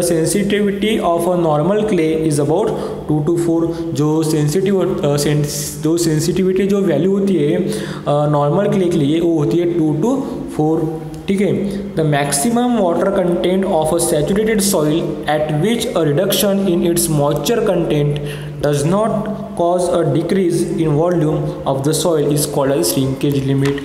sensitivity of a normal clay is about 2 to 4। जो सेंसिटिविटी जो वैल्यू होती है नॉर्मल क्ले के लिए वो होती है 2 to 4, ठीक है। The maximum water content of a saturated soil at which a reduction in its moisture content does not cause a decrease in volume of the soil is called as shrinkage limit,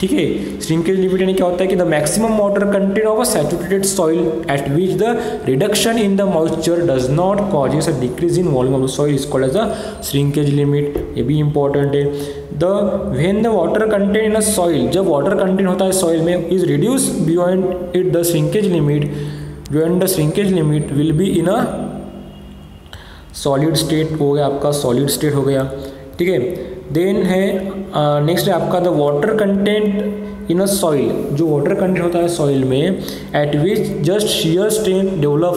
ठीक है। Shrinkage limit यानी क्या होता है कि the maximum water content of a saturated soil at which the reduction in the moisture does not causes a decrease in volume of the soil is called as a shrinkage limit, ये भी important है। When the water content in a soil, जब water content होता है सॉइल में is reduce beyond it the shrinkage limit, beyond the shrinkage limit will be in a solid state, हो गया आपका सॉलिड स्टेट हो गया, ठीक है। देन है नेक्स्ट है आपका the water content in a soil, जो वाटर कंटेंट होता है सॉइल में eight which just shear strength develop,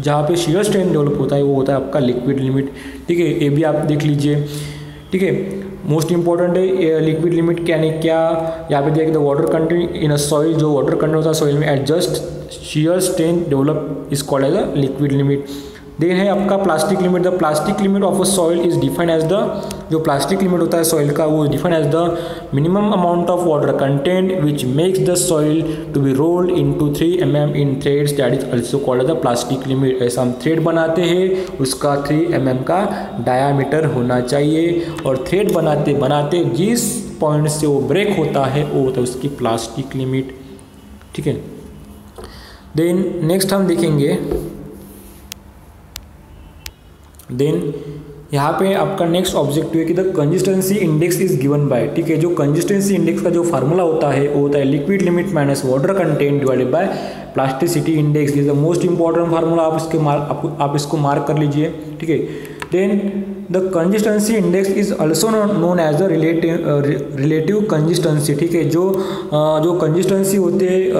जहाँ पे शेयर स्ट्रेंथ डेवलप होता है वो होता है आपका लिक्विड लिमिट, ठीक है। ये भी आप देख लीजिए, ठीक है। मोस्ट इंपॉर्टेंट है लिक्विड लिमिट क्या नहीं, क्या यहाँ पे दिया कि the water content in a soil, जो वाटर कंटेंट होता है सॉइल में at just shear strength develop is called as a liquid limit. Then है आपका plastic limit, the plastic limit of a soil is defined as the, जो plastic limit होता है सॉइल का वो defined as the minimum amount of water content which makes the soil to be rolled into 3 mm in threads, that is also called the plastic limit. ऐसा हम thread बनाते हैं उसका 3 mm का डायामीटर होना चाहिए और थ्रेड बनाते बनाते जिस पॉइंट से वो ब्रेक होता है वो होता है उसकी प्लास्टिक लिमिट, ठीक है। देन नेक्स्ट हम देखेंगे, देन यहाँ पे आपका नेक्स्ट ऑब्जेक्टिव है कि the consistency index is given bye, ठीक है। जो कंसिस्टेंसी इंडेक्स का जो फार्मूला होता है वो होता है liquid limit minus water content divided by plasticity index, is the most important formula. आप इसको मार्क कर लीजिए, ठीक है। Then the consistency index is also known as the relative consistency, ठीक है। जो कंसिस्टेंसी होते हैं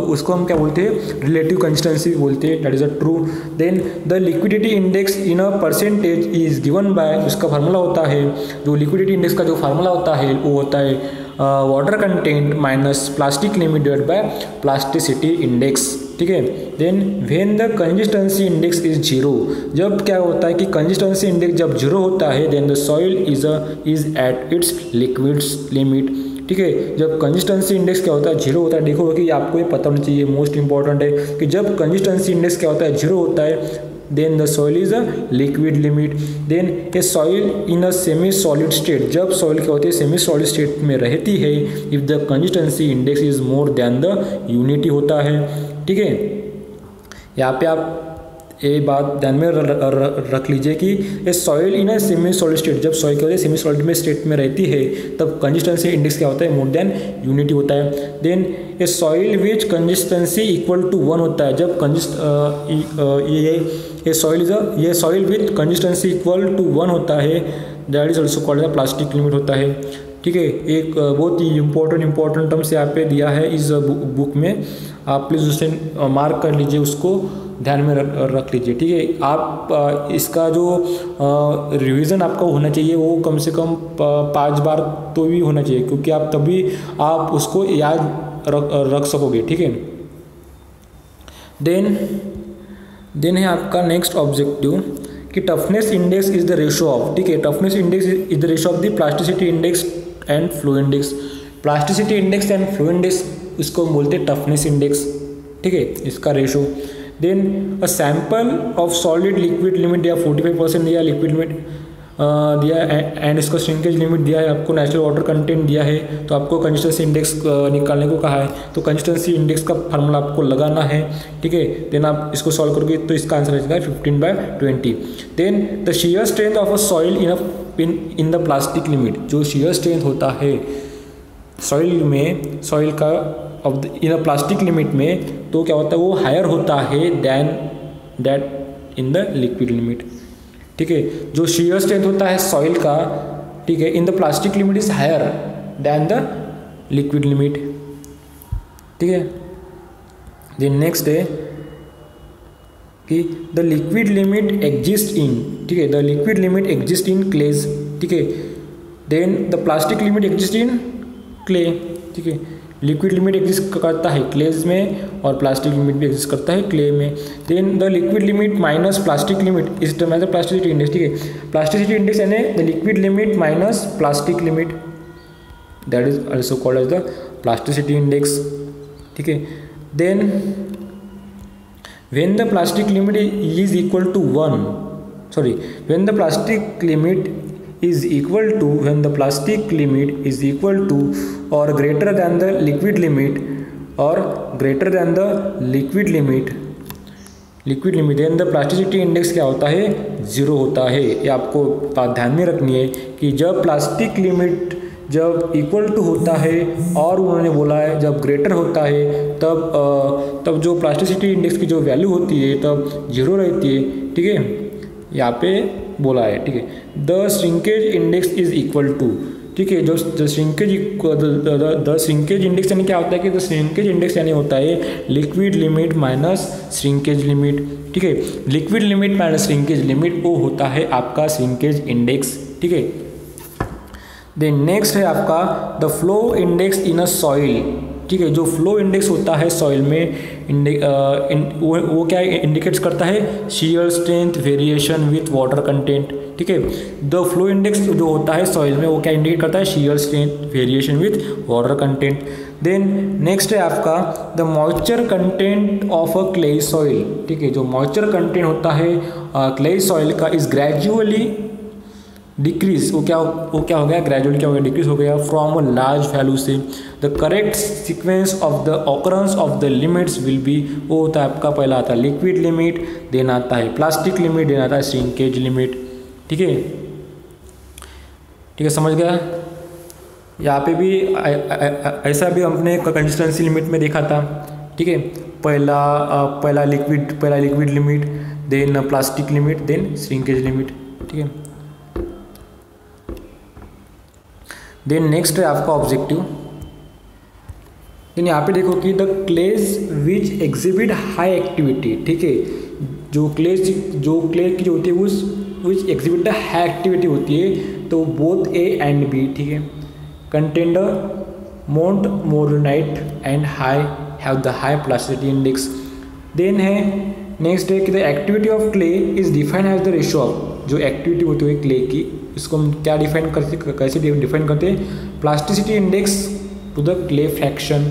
उसको हम क्या बोलते हैं, रिलेटिव कंसिस्टेंसी बोलते हैं, that is a true. Then the liquidity index in a percentage is given by, उसका फार्मूला होता है, जो लिक्विडिटी इंडेक्स का जो फार्मूला होता है वो होता है water content minus plastic limit divide by plasticity index, ठीक है। Then when the consistency index is zero, जब क्या होता है कि कंसिस्टेंसी इंडेक्स जब जीरो होता है, then the soil is at its liquids limit, ठीक है। जब कंसिस्टेंसी इंडेक्स क्या होता है, जीरो होता है। देखो कि आपको ये पता होना चाहिए, मोस्ट इंपॉर्टेंट है कि जब कंसिस्टेंसी इंडेक्स क्या होता है, जीरो होता है, then the soil is a liquid limit। then a soil in a semi solid state, जब soil क्या होती है semi solid state में रहती है, if the consistency index is more than the unity होता है, ठीक है। यहाँ पे आप ये बात ध्यान में रख लीजिए कि a soil in a semi solid state, जब सॉइल क्या होती है सेमी सॉलिड में स्टेट में रहती है, तब कंसिस्टेंसी इंडेक्स क्या होता है, मोर देन यूनिटी होता है। Then a soil which consistency equal to 1 होता है, जब ये soil with consistency equal to 1 होता है, that is also called the plastic limit होता है, ठीक है। एक बहुत ही इंपॉर्टेंट टर्म्स यहाँ पे दिया है इस बुक में, आप प्लीज़ उसे मार्क कर लीजिए, उसको ध्यान में रख लीजिए, ठीक है। आप इसका जो रिवीजन आपका होना चाहिए वो कम से कम 5 बार तो भी होना चाहिए, क्योंकि आप तभी आप उसको याद रख सकोगे, ठीक है। देन है आपका नेक्स्ट ऑब्जेक्टिव कि toughness index is the ratio of, ठीक है। Toughness index is the ratio of the plasticity index and flow index. Plasticity index and flow index इसको बोलते हैं टफनेस इंडेक्स, ठीक है, इसका ratio. Then a sample of solid liquid limit दिया 45% दिया, लिक्विड लिमिट दिया एंड इसका श्रिंकेज लिमिट दिया है, आपको नेचुरल वाटर कंटेंट दिया है, तो आपको कंसिस्टेंसी इंडेक्स निकालने को कहा है, तो कंसिस्टेंसी इंडेक्स का फार्मूला आपको लगाना है, ठीक है। देन आप इसको सॉल्व करोगे तो इसका आंसर आएगा 15/20। Then the shear strength of a soil in the plastic limit, जो शियर स्ट्रेंथ होता है सॉइल का इन अ प्लास्टिक लिमिट में, तो क्या होता है वो हायर होता है then that in the liquid limit, ठीक है। जो शियर स्ट्रेंथ होता है सॉइल का, ठीक है, in the plastic limit is higher than the liquid limit, ठीक है। देन नेक्स्ट है कि the liquid limit exist in, ठीक है, the liquid limit exist in clays, ठीक है। Then the plastic limit exist in clay, ठीक है। लिक्विड लिमिट एग्जिस्ट करता है क्लेज में और प्लास्टिक लिमिट भी एग्जिस्ट करता है क्ले में। Then the liquid limit minus plastic limit is term as the plasticity index, ठीक है। प्लास्टिसिटी इंडेक्स यानी the liquid limit minus plastic limit, that is also called as the plasticity index, ठीक है। Then when the plastic limit is equal to 1, sorry, when the plastic limit is equal to, when the plastic limit is equal to or greater than the liquid limit or greater than the liquid limit, then the plasticity index क्या होता है, 0 होता है। ये आपको बात ध्यान में रखनी है कि जब प्लास्टिक लिमिट जब इक्वल टू होता है और उन्होंने बोला है जब ग्रेटर होता है तब जो प्लास्टिसिटी इंडेक्स की जो वैल्यू होती है तब 0 रहती है, ठीक है, यहाँ पे बोला है, ठीक है। The shrinkage index is equal to, ठीक है, जो द श्रिंकेज इंडेक्स यानी क्या होता है कि द श्रिंकेज इंडेक्स यानी होता है liquid limit minus shrinkage limit, ठीक है। Liquid limit minus shrinkage limit वो होता है आपका श्रिंकेज इंडेक्स, ठीक है। देन नेक्स्ट है आपका the flow index in a soil, ठीक है। जो फ्लो इंडेक्स होता है सॉइल में वो क्या इंडिकेट्स करता है, shear strength variation with water content, ठीक है। द फ्लो इंडेक्स जो होता है सॉइल में वो क्या इंडिकेट करता है, shear strength variation with water content. Then next है आपका the moisture content of a clay soil, ठीक है। जो मॉइस्चर कंटेंट होता है क्ले सॉइल का इज ग्रेजुअली डिक्रीज, वो क्या हो गया, ग्रेजुअली क्या हो गया, डिक्रीज हो गया फ्रॉम अ लार्ज वैल्यू से। The correct sequence of the occurrence of the limits will be, वो होता है आपका पहला आता है लिक्विड लिमिट, देन आता है प्लास्टिक लिमिट, देन आता है श्रिंकेज लिमिट, ठीक है, ठीक है, समझ गया। यहाँ पे भी ऐसा भी हमने कंसिस्टेंसी लिमिट में देखा था, ठीक है। पहला liquid limit, then plastic limit, then shrinkage limit, ठीक है। देन नेक्स्ट है आपका ऑब्जेक्टिव। देन यहाँ पे देखो कि the clays which exhibit high activity, ठीक है, जो क्ले की जो होती है उस विच एग्जिबिट हाई एक्टिविटी होती है, तो बोथ ए एंड बी, ठीक है, contain montmorillonite and high have the high plasticity index. Then है नेक्स्ट है कि the activity of clay is defined as the ratio of, जो एक्टिविटी होती है क्ले की, इसको हम क्या डिफाइन करते, कैसे डिफाइन करते हैं, plasticity index to the clay fraction,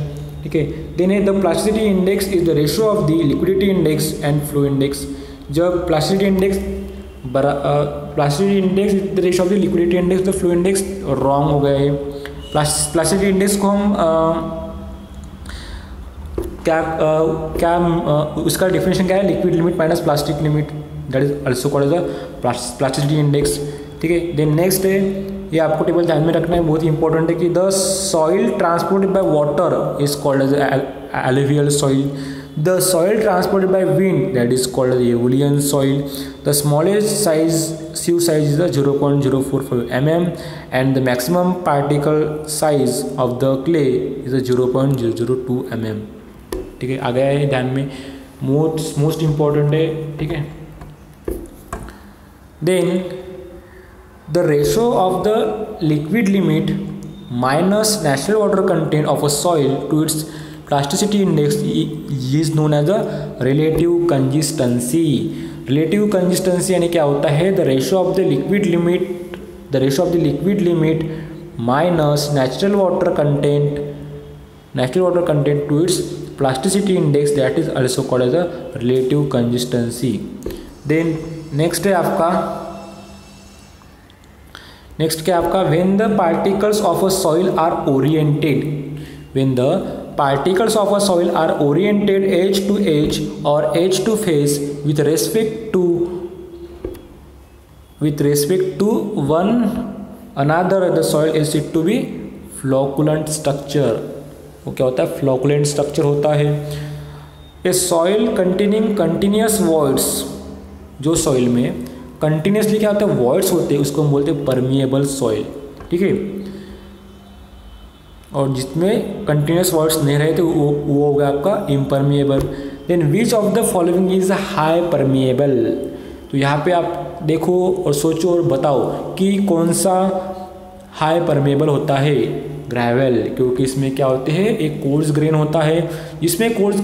ठीक है। देन है the plasticity index is the ratio of the liquidity index and flow index. जब plasticity index is the ratio of the liquidity index, the flow index wrong हो गया है। Plasticity index को हम उसका डिफिनेशन क्या है, liquid limit minus plastic limit, that is also called as the plasticity index, ठीक है। देन नेक्स्ट है, ये आपको टेबल ध्यान में रखना है, बहुत ही इंपॉर्टेंट है कि the soil transported by water is called as alluvial soil, the soil transported by wind that is called as aeolian soil, the smallest size sieve size is 0.045 mm and the maximum particle size of the clay is 0.002 mm, ठीक है। आ गया है ध्यान में, most important है, ठीक है। Then the ratio of the liquid limit minus natural water content of a soil to its plasticity index is known as the relative consistency. Relative consistency यानी क्या होता है, the ratio of the liquid limit minus natural water content to its plasticity index, that is also called as a relative consistency. Then next क्या आपका, when the particles of a soil are oriented edge to edge or edge to face with respect to one another, the soil is said to be flocculent structure। वो क्या होता है, flocculent structure होता है। A soil containing continuous voids, जो soil में continuously क्या होता है, voids होते हैं, उसको हम बोलते हैं परमिएबल सॉइल, ठीक है। और जिसमें कंटिन्यूस वर्ड्स नहीं रहे तो वो होगा आपका impermeable. Then which of the following is high permeable, तो यहाँ पे आप देखो और सोचो और बताओ कि कौन सा हाई परमिएबल होता है, ग्रेवल, क्योंकि इसमें क्या होते हैं, एक कोर्स ग्रेन होता है, जिसमें कोर्स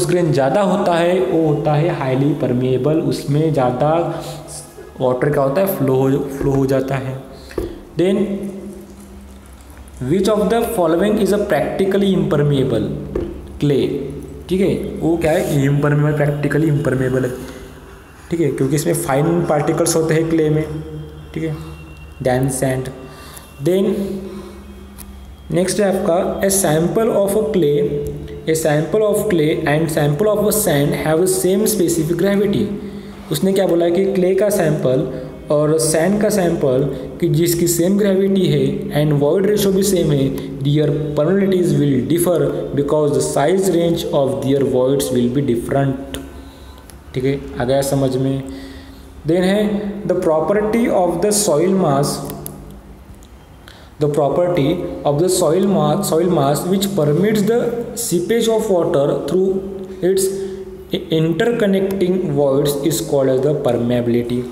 ग्रेन ज़्यादा होता है वो होता है हाईली परमिएबल, उसमें ज़्यादा वाटर क्या होता है, फ्लो हो जाता है। Then which of the following is a practically impermeable clay, ठीक है, वो क्या है, इम्परमिएबल, प्रैक्टिकली इम्परमिएबल है, ठीक है, क्योंकि इसमें फाइन पार्टिकल्स होते हैं क्ले में, ठीक है, दैन सैंड। देन नेक्स्ट है आपका, a sample of clay and sample of a sand have same specific gravity. उसने क्या बोला कि क्ले का सैंपल और सैंड का सैंपल कि जिसकी सेम ग्रेविटी है एंड वॉइड रेशो भी सेम है, their permeabilities will differ because the size range of their voids will be different, ठीक है, आ गया समझ में। देन है the property of the soil mass which permits the seepage of water through its interconnecting voids is called as the permeability.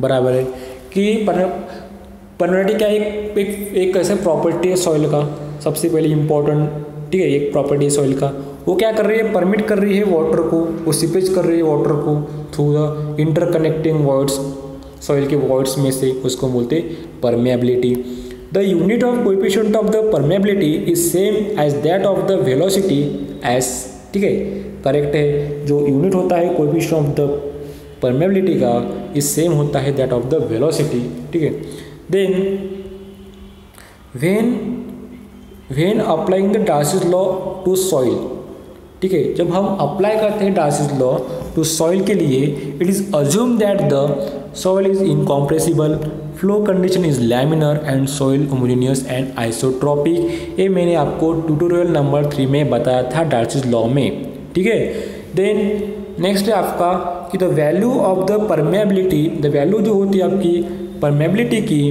बराबर है कि परमेबिलिटी क्या एक ऐसा प्रॉपर्टी है सॉइल का, सबसे पहले इम्पोर्टेंट, ठीक है, एक प्रॉपर्टी है सॉइल का, वो क्या कर रही है, परमिट कर रही है वाटर को, वो सीपेज कर रही है वाटर को through the interconnecting voids, soil के वॉइड्स में से, उसको बोलते permeability. The unit of coefficient of the permeability is same as that of the velocity as, ठीक है, करेक्ट है, जो यूनिट होता है कोएफिशिएंट ऑफ द परमेबिलिटी का इज सेम होता है दैट ऑफ द वेलोसिटी, ठीक है। Then when applying the Darcy's law to soil, ठीक है, जब हम अप्लाई करते हैं डार्सीज लॉ टू सॉइल के लिए, it is assume that the soil is incompressible, flow condition is laminar and soil homogeneous and isotropic. ये मैंने आपको ट्यूटोरियल नंबर 3 में बताया था डार्सीज लॉ में, ठीक है। देन नेक्स्ट है आपका कि the value of the permeability, the value जो होती है आपकी परमेबिलिटी की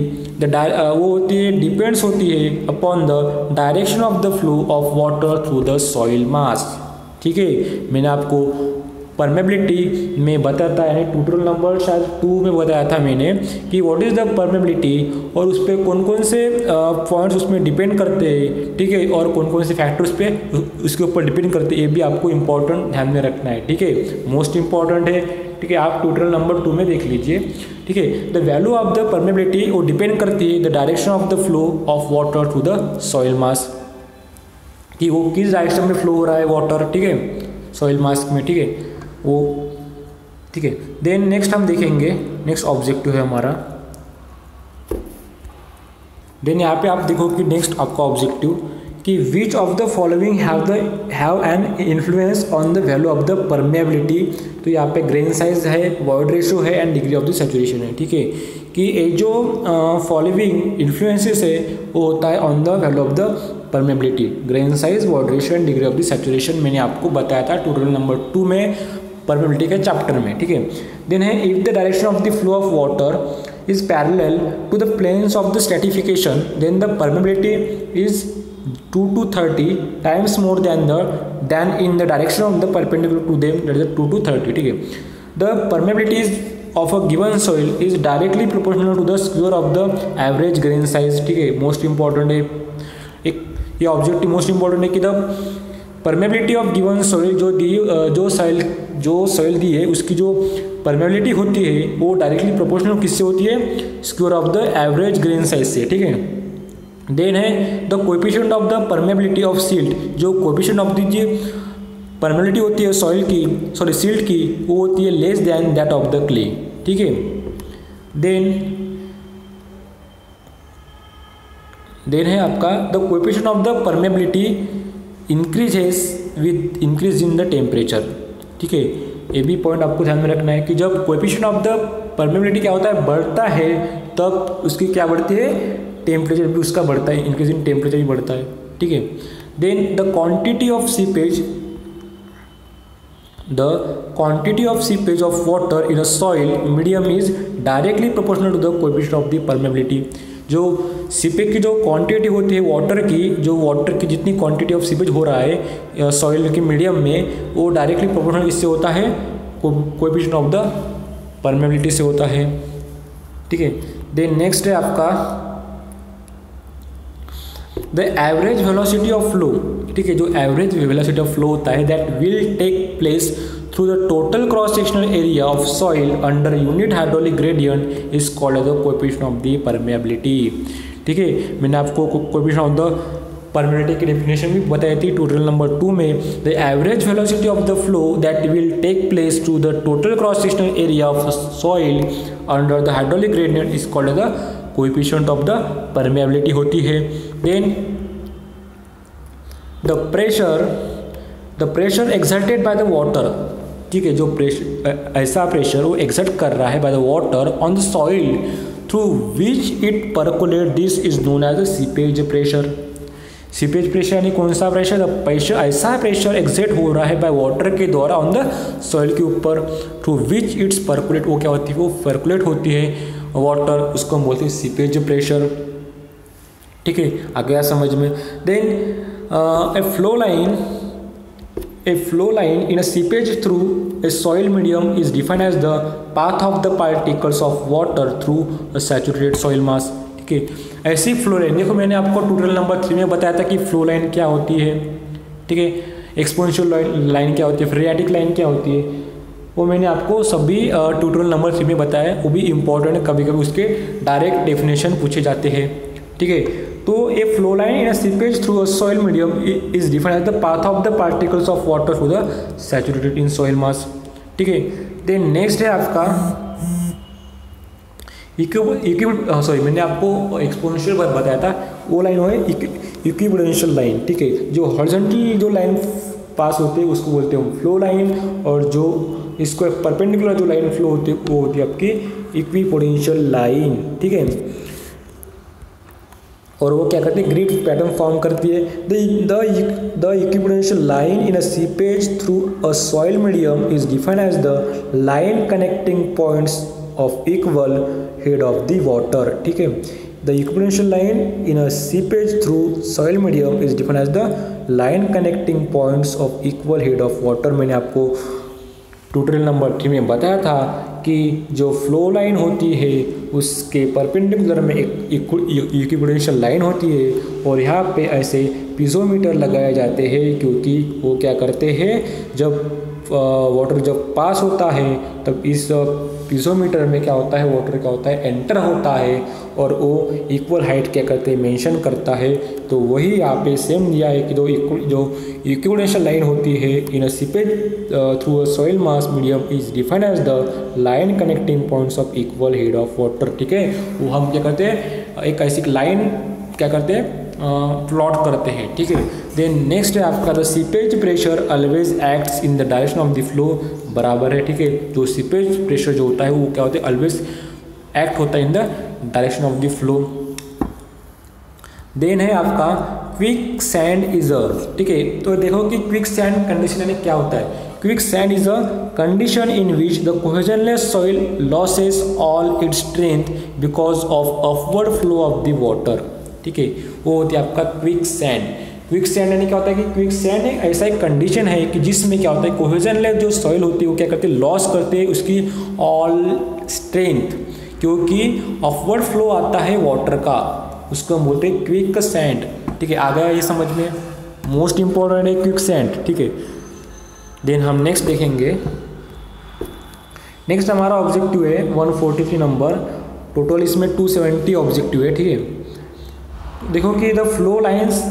वो होती है डिपेंड्स होती है upon the direction of the flow of water through the soil mass. ठीक है, मैंने आपको परमेबिलिटी में बताया था, यानी ट्यूटोरियल नंबर शायद 2 में बताया था मैंने कि व्हाट इज़ द परमेबिलिटी और उस पर कौन कौन से पॉइंट्स उसमें डिपेंड करते हैं। ठीक है, और कौन कौन से फैक्टर्स पे उसके ऊपर डिपेंड करते हैं, ये भी आपको इंपॉर्टेंट ध्यान में रखना है। ठीक है, मोस्ट इंपॉर्टेंट है। ठीक है, आप ट्यूटोरियल नंबर 2 में देख लीजिए। ठीक है, the value of the permeability वो डिपेंड करती है the direction of the flow of water through the soil मास, कि वो किस डायरेक्शन में फ्लो हो रहा है वाटर। ठीक है, सॉइल मास में। ठीक है वो, ठीक है। देन नेक्स्ट हम देखेंगे, नेक्स्ट ऑब्जेक्टिव है हमारा। देन यहाँ पे आप देखो कि नेक्स्ट आपका ऑब्जेक्टिव कि which of the following have an influence on the value of the permeability. तो यहाँ पे ग्रेन साइज है, वॉइड रेशियो है and degree of the saturation है। ठीक है, कि ये जो फॉलोइंग इन्फ्लुएंसेस है वो होता है on the value of the permeability, grain size, void ratio and degree of the saturation. मैंने आपको बताया था ट्यूटोरियल नंबर 2 में परमेबिलिटी के चैप्टर में। ठीक है, देन है if the direction of the flow of water is parallel to the planes of the stratification then the permeability is 2 to 30 times more than in the direction of the perpendicular to them, that is 2 to 30. ठीक है, the permeability of a given soil is directly proportional to the square of the average grain size. ठीक है, most important है एक ये objective, most important है कि the permeability of given soil जो सॉइल दी है उसकी जो परमेबिलिटी होती है वो डायरेक्टली प्रोपोर्शनल किससे होती है, square of the average grain size से। ठीक है, देन है the coefficient of the permeability of silt, जो कोएफिशिएंट ऑफ दी परमेबिलिटी होती है सॉइल की, सॉरी सिल्ट की, वो होती है less than that of the clay. ठीक है, देन है आपका the coefficient of the permeability increases with increase in the temperature. ठीक है, ये भी पॉइंट आपको ध्यान में रखना है कि जब कोएफिशिएंट ऑफ द परमेबिलिटी क्या होता है, बढ़ता है, तब उसकी क्या बढ़ती है, टेम्परेचर भी उसका बढ़ता है, इंक्रीज इन टेम्परेचर भी बढ़ता है। ठीक है, then the quantity of seepage of water in a soil medium is directly proportional to the coefficient of the permeability. जो सीपेज की जो क्वांटिटी होती है वाटर की जितनी क्वांटिटी ऑफ सीपेज हो रहा है सॉइल के मीडियम में, वो डायरेक्टली प्रोपोर्शनल किससे होता है, कोएफिशिएंट ऑफ द परमेबिलिटी से होता है। ठीक है, देन नेक्स्ट है आपका the average velocity of flow. ठीक है, जो एवरेज वेलोसिटी ऑफ फ्लो होता है that will take place through the total cross sectional area of soil under unit hydraulic gradient is called as the coefficient of the permeability. ठीक है, मैंने आपको coefficient of the permeability की definition भी बताई थी ट्यूटोरियल नंबर 2 में। The average velocity of the flow that will take place through the total cross sectional area of soil under the hydraulic gradient is called as the coefficient of the permeability होती है। Then the pressure exerted by the water. ठीक है, जो pressure ऐसा pressure वो exert कर रहा है by the water on the soil through which it percolate, this is known as the seepage pressure. Seepage pressure यानी कौन सा प्रेशर, प्रेशर ऐसा प्रेशर एक्सर्ट हो रहा है बाय वाटर के द्वारा ऑन द सॉइल के ऊपर, थ्रू विच इट्स परकोलेट, वो क्या होती है, वो परकोलेट होती है वाटर, उसको हम बोलते हैं सीपेज प्रेशर। ठीक है, आ गया समझ में। Then a flow line in a seepage through a soil medium is defined as the path of the particles of water through a saturated soil mass. ठीक है, ऐसी फ्लो लाइन, देखो मैंने आपको ट्यूटोरियल नंबर 3 में बताया था कि फ्लो लाइन क्या होती है। ठीक है, एक्सपोनेंशियल लाइन क्या होती है, फेरियाटिक लाइन क्या होती है, वो मैंने आपको सभी ट्यूटोरियल नंबर 3 में बताया, वो भी इंपॉर्टेंट है, कभी कभी उसके डायरेक्ट डेफिनेशन पूछे जाते हैं। ठीक है, तो a flow line in a seepage through a soil medium is defined as the path of the particles of water through the saturated in soil mass. ठीक है, देन नेक्स्ट है आपका मैंने आपको एक्सपोनेंशियल बताया था, वो लाइन है इक्विपोटेंशियल लाइन। ठीक है, जो हॉरिजॉन्टल जो लाइन पास होती है उसको बोलते हैं फ्लो लाइन, और जो इसको परपेंडिकुलर जो लाइन फ्लो होती है वो होती है आपकी इक्विपोटेंशियल लाइन। ठीक है, और वो क्या करती है, ग्रिड पैटर्न फॉर्म करती है। The equipotential line in a seepage through a soil medium is defined as the line connecting points of equal head of the water. ठीक है, the equipotential line in a seepage through soil medium is defined as the line connecting points of equal head of water. मैंने आपको tutorial number 3 में बताया था कि जो flow line होती है उसके परपेंडिकुलर में एक इक्विपोटेंशियल लाइन होती है और यहाँ पे ऐसे पीजोमीटर लगाए जाते हैं, क्योंकि वो क्या करते हैं, जब वाटर जब पास होता है तब इस पीजोमीटर में क्या होता है, वाटर क्या होता है, एंटर होता है और वो इक्वल हाइट क्या करते हैं, मेंशन करता है। तो वही यहाँ पे सेम दिया है कि जो इक्विपोटेंशियल लाइन होती है in a seepage through a soil mass medium is defined as the line connecting points of equal head of water. ठीक है, वो हम क्या करते हैं, एक ऐसी लाइन क्या करते हैं, प्लॉट करते हैं। ठीक है, देन नेक्स्ट है आपका the seepage pressure always acts in the direction of the flow बराबर है। ठीक है, जो सीपेज प्रेशर जो होता है वो क्या होता है, ऑलवेज एक्ट होता है in the direction of the flow. Then है आपका क्विक सैंड इज अ, ठीक है, तो देखो कि क्विक सैंड कंडीशन यानी क्या होता है। Quick sand is a condition in which the cohesionless soil losses all its strength because of upward flow of the water. ठीक है, वो होती है आपका क्विक सैंड। क्विक सैंड यानी क्या होता है कि क्विक सैंड एक ऐसा एक कंडीशन है कि जिसमें क्या होता है, कोहेजनलेस जो सॉइल होती है वो क्या करते हैं, लॉस करते हैं उसकी ऑल स्ट्रेंथ, क्योंकि अपवर्ड फ्लो आता है वाटर का, उसको हम बोलते हैं क्विक सैंड। ठीक है, आ गया ये समझ में, मोस्ट इंपॉर्टेंट है क्विक सैंड। ठीक है, देन हम नेक्स्ट देखेंगे। नेक्स्ट हमारा ऑब्जेक्टिव है 143 नंबर, टोटल इसमें 270 ऑब्जेक्टिव है। ठीक है, देखो कि the flow lines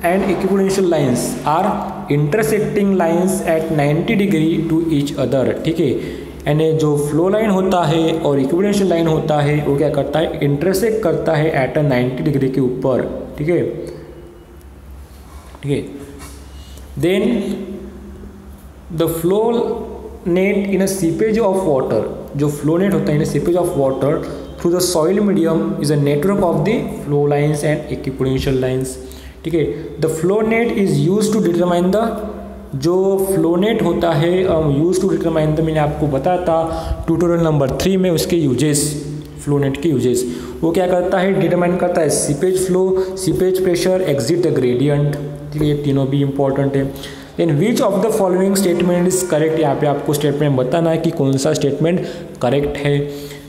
and equipotential lines are intersecting lines at 90 degree to each other. ठीक है, यानी जो फ्लो लाइन होता है और इक्विपोटेंशियल लाइन होता है वो क्या करता है, इंटरसेक्ट करता है एट 90 डिग्री के ऊपर। ठीक है, ठीक है, then the flow net in a seepage of water, जो फ्लो नेट होता है in a seepage of water through the soil medium is a network of the flow lines and equipotential lines. ठीक है, the flow net is use to determine the, जो flow net होता है use to determine the, मैंने आपको बताया था tutorial number 3 में उसके यूजेस, फ्लो नेट के यूजेस। वो क्या करता है, डिटरमाइन करता है seepage flow, seepage pressure, exit the gradient. ठीक है, ये तीनों भी इंपॉर्टेंट है। Then which of the following statement is correct, यहाँ पे आपको स्टेटमेंट बताना है कि कौन सा स्टेटमेंट करेक्ट है।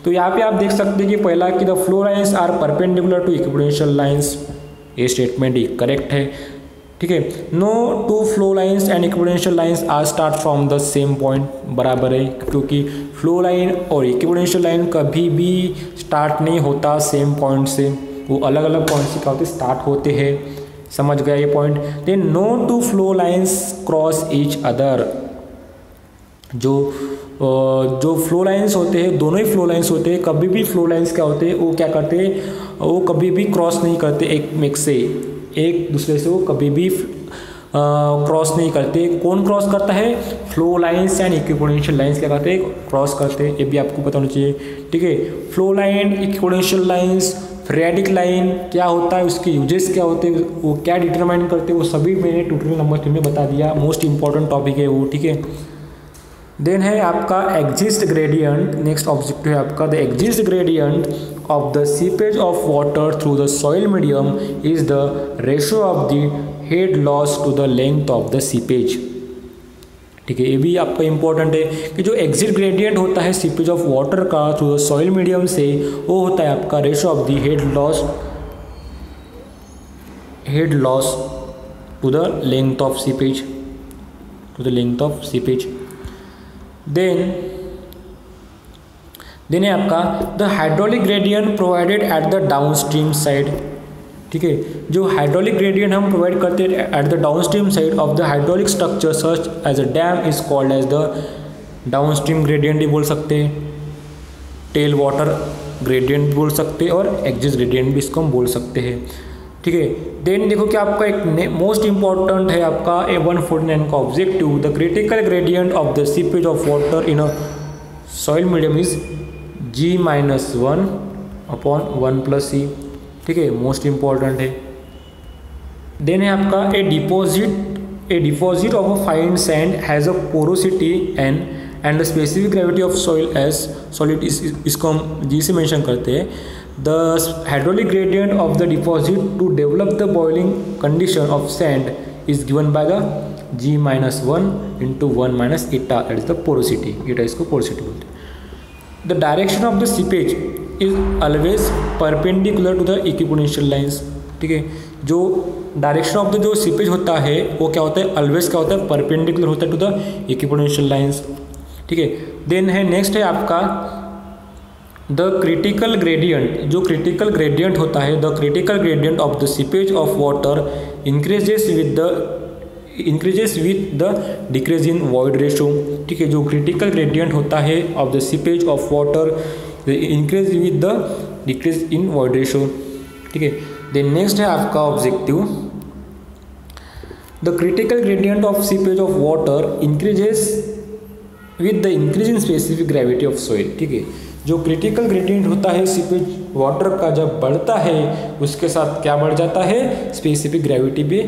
तो यहाँ पे आप देख सकते हैं कि पहला कि the flow lines are perpendicular to equipotential lines, ये स्टेटमेंट ही करेक्ट है। ठीक है, no two flow lines and equipotential lines are start from the same point, बराबर है, क्योंकि फ्लो लाइन और इक्विपोटेंशियल लाइन कभी भी स्टार्ट नहीं होता सेम पॉइंट से, वो अलग अलग पॉइंट से क्या होते स्टार्ट होते हैं। समझ गया ये point. Then no two flow lines cross each other, जो फ्लो लाइंस होते हैं, दोनों ही फ्लो लाइंस होते हैं, कभी भी फ्लो लाइंस क्या होते हैं, वो क्या करते हैं, वो कभी भी क्रॉस नहीं करते एक दूसरे से वो कभी भी क्रॉस नहीं करते। कौन क्रॉस करता है, flow lines and equipotential lines क्या करते हैं, क्रॉस करते हैं, ये भी आपको पता होना चाहिए। ठीक है, flow line, equipotential lines, phreatic line क्या होता है, उसके यूजेस क्या होते हैं, वो क्या डिटरमाइन करते हैं, वो सभी मैंने ट्यूटोरियल नंबर 3 में बता दिया, मोस्ट इंपॉर्टेंट टॉपिक है वो। ठीक है, देन है आपका एक्जिस्ट ग्रेडियंट, नेक्स्ट ऑब्जेक्टिव है आपका the exit gradient of the seepage of water through the soil medium is the ratio of the head loss to the length of the seepage. ठीक है, ये भी आपका इंपॉर्टेंट है कि जो एग्जिट ग्रेडियंट होता है सीपेज ऑफ वाटर का थ्रू द सॉइल मीडियम से, वो होता है आपका ratio of the head loss to the length of seepage, then है आपका the hydraulic gradient provided at the downstream side. ठीक है, जो हाइड्रोलिक ग्रेडियंट हम प्रोवाइड करते हैं at the downstream side of the hydraulic structure such as a dam is called as the downstream gradient भी बोल सकते हैं, टेल वाटर ग्रेडियंट भी बोल सकते हैं और एक्जिस्ट ग्रेडियंट भी इसको हम बोल सकते हैं। ठीक है, देन देखो कि आपका एक मोस्ट इंपॉर्टेंट है आपका A149 का objective, the critical gradient of the seepage of water in a soil medium is G-1/1 + C। ठीक है, मोस्ट इम्पॉर्टेंट है। देन है आपका a deposit of a fine sand has a porosity and the specific gravity of soil as solid, इसको हम G से mention करते हैं। The hydraulic gradient of the deposit to develop the boiling condition of sand is given by the G-1 into 1 minus eta, that is the porosity, eta इसको porosity बोलते हैं। The direction of the seepage is always perpendicular to the equipoential lines, ठीक है। जो direction of the जो seepage होता है वो क्या होता है, ऑलवेज क्या होता है, परपेंडिकुलर होता है टू द इक्विपोटेंशियल लाइंस, ठीक है। देन है नेक्स्ट है आपका द क्रिटिकल ग्रेडियंट, जो क्रिटिकल ग्रेडियंट होता है, the critical gradient of the seepage of water increases with the decrease in void ratio, ठीक है। जो क्रिटिकल ग्रेडियंट होता है of the seepage of water increase with the decrease in void ratio, ठीक है। Then next है आपका objective, the critical gradient of seepage of water increases with the increase in specific gravity of soil, ठीक है। जो critical gradient होता है seepage water का जब बढ़ता है उसके साथ क्या बढ़ जाता है, स्पेसिफिक ग्रेविटी भी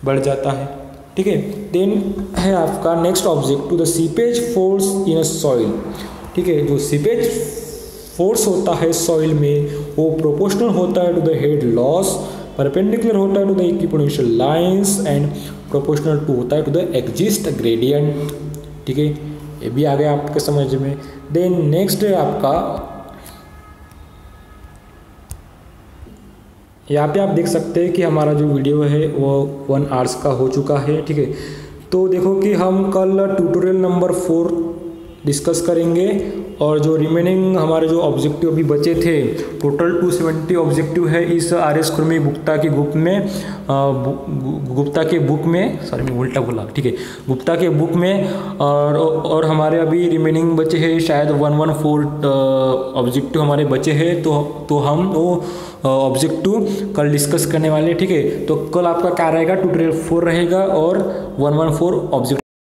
बढ़ जाता है, ठीक है। देन है आपका next objective, the seepage force in a soil, ठीक है। जो सीपेज फोर्स होता है सॉइल में वो प्रोपोर्शनल होता है to the head loss, perpendicular होता है to the equipotential lines and proportional to होता है टू द एक्जिस्ट ग्रेडियंट, ठीक है। ये भी आ गया आपके समझ में। देन नेक्स्ट है आपका, यहाँ पे आप देख सकते हैं कि हमारा जो वीडियो है वो 1 आवर्स का हो चुका है, ठीक है। तो देखो कि हम कल ट्यूटोरियल नंबर 4 डिस्कस करेंगे और जो रिमेनिंग हमारे जो ऑब्जेक्टिव अभी बचे थे, टोटल 270 ऑब्जेक्टिव है इस RS खुरमी गुप्ता की बुक में, गुप्ता के बुक में, सॉरी मैं उल्टा बोला, ठीक है, गुप्ता के बुक में। और हमारे अभी रिमेनिंग बचे हैं शायद 114 ऑब्जेक्टिव हमारे बचे हैं, तो हम वो ऑब्जेक्टिव कल डिस्कस करने वाले, ठीक है। तो कल आपका क्या रहेगा, ट्यूटोरियल 4 रहेगा और 114 ऑब्जेक्टिव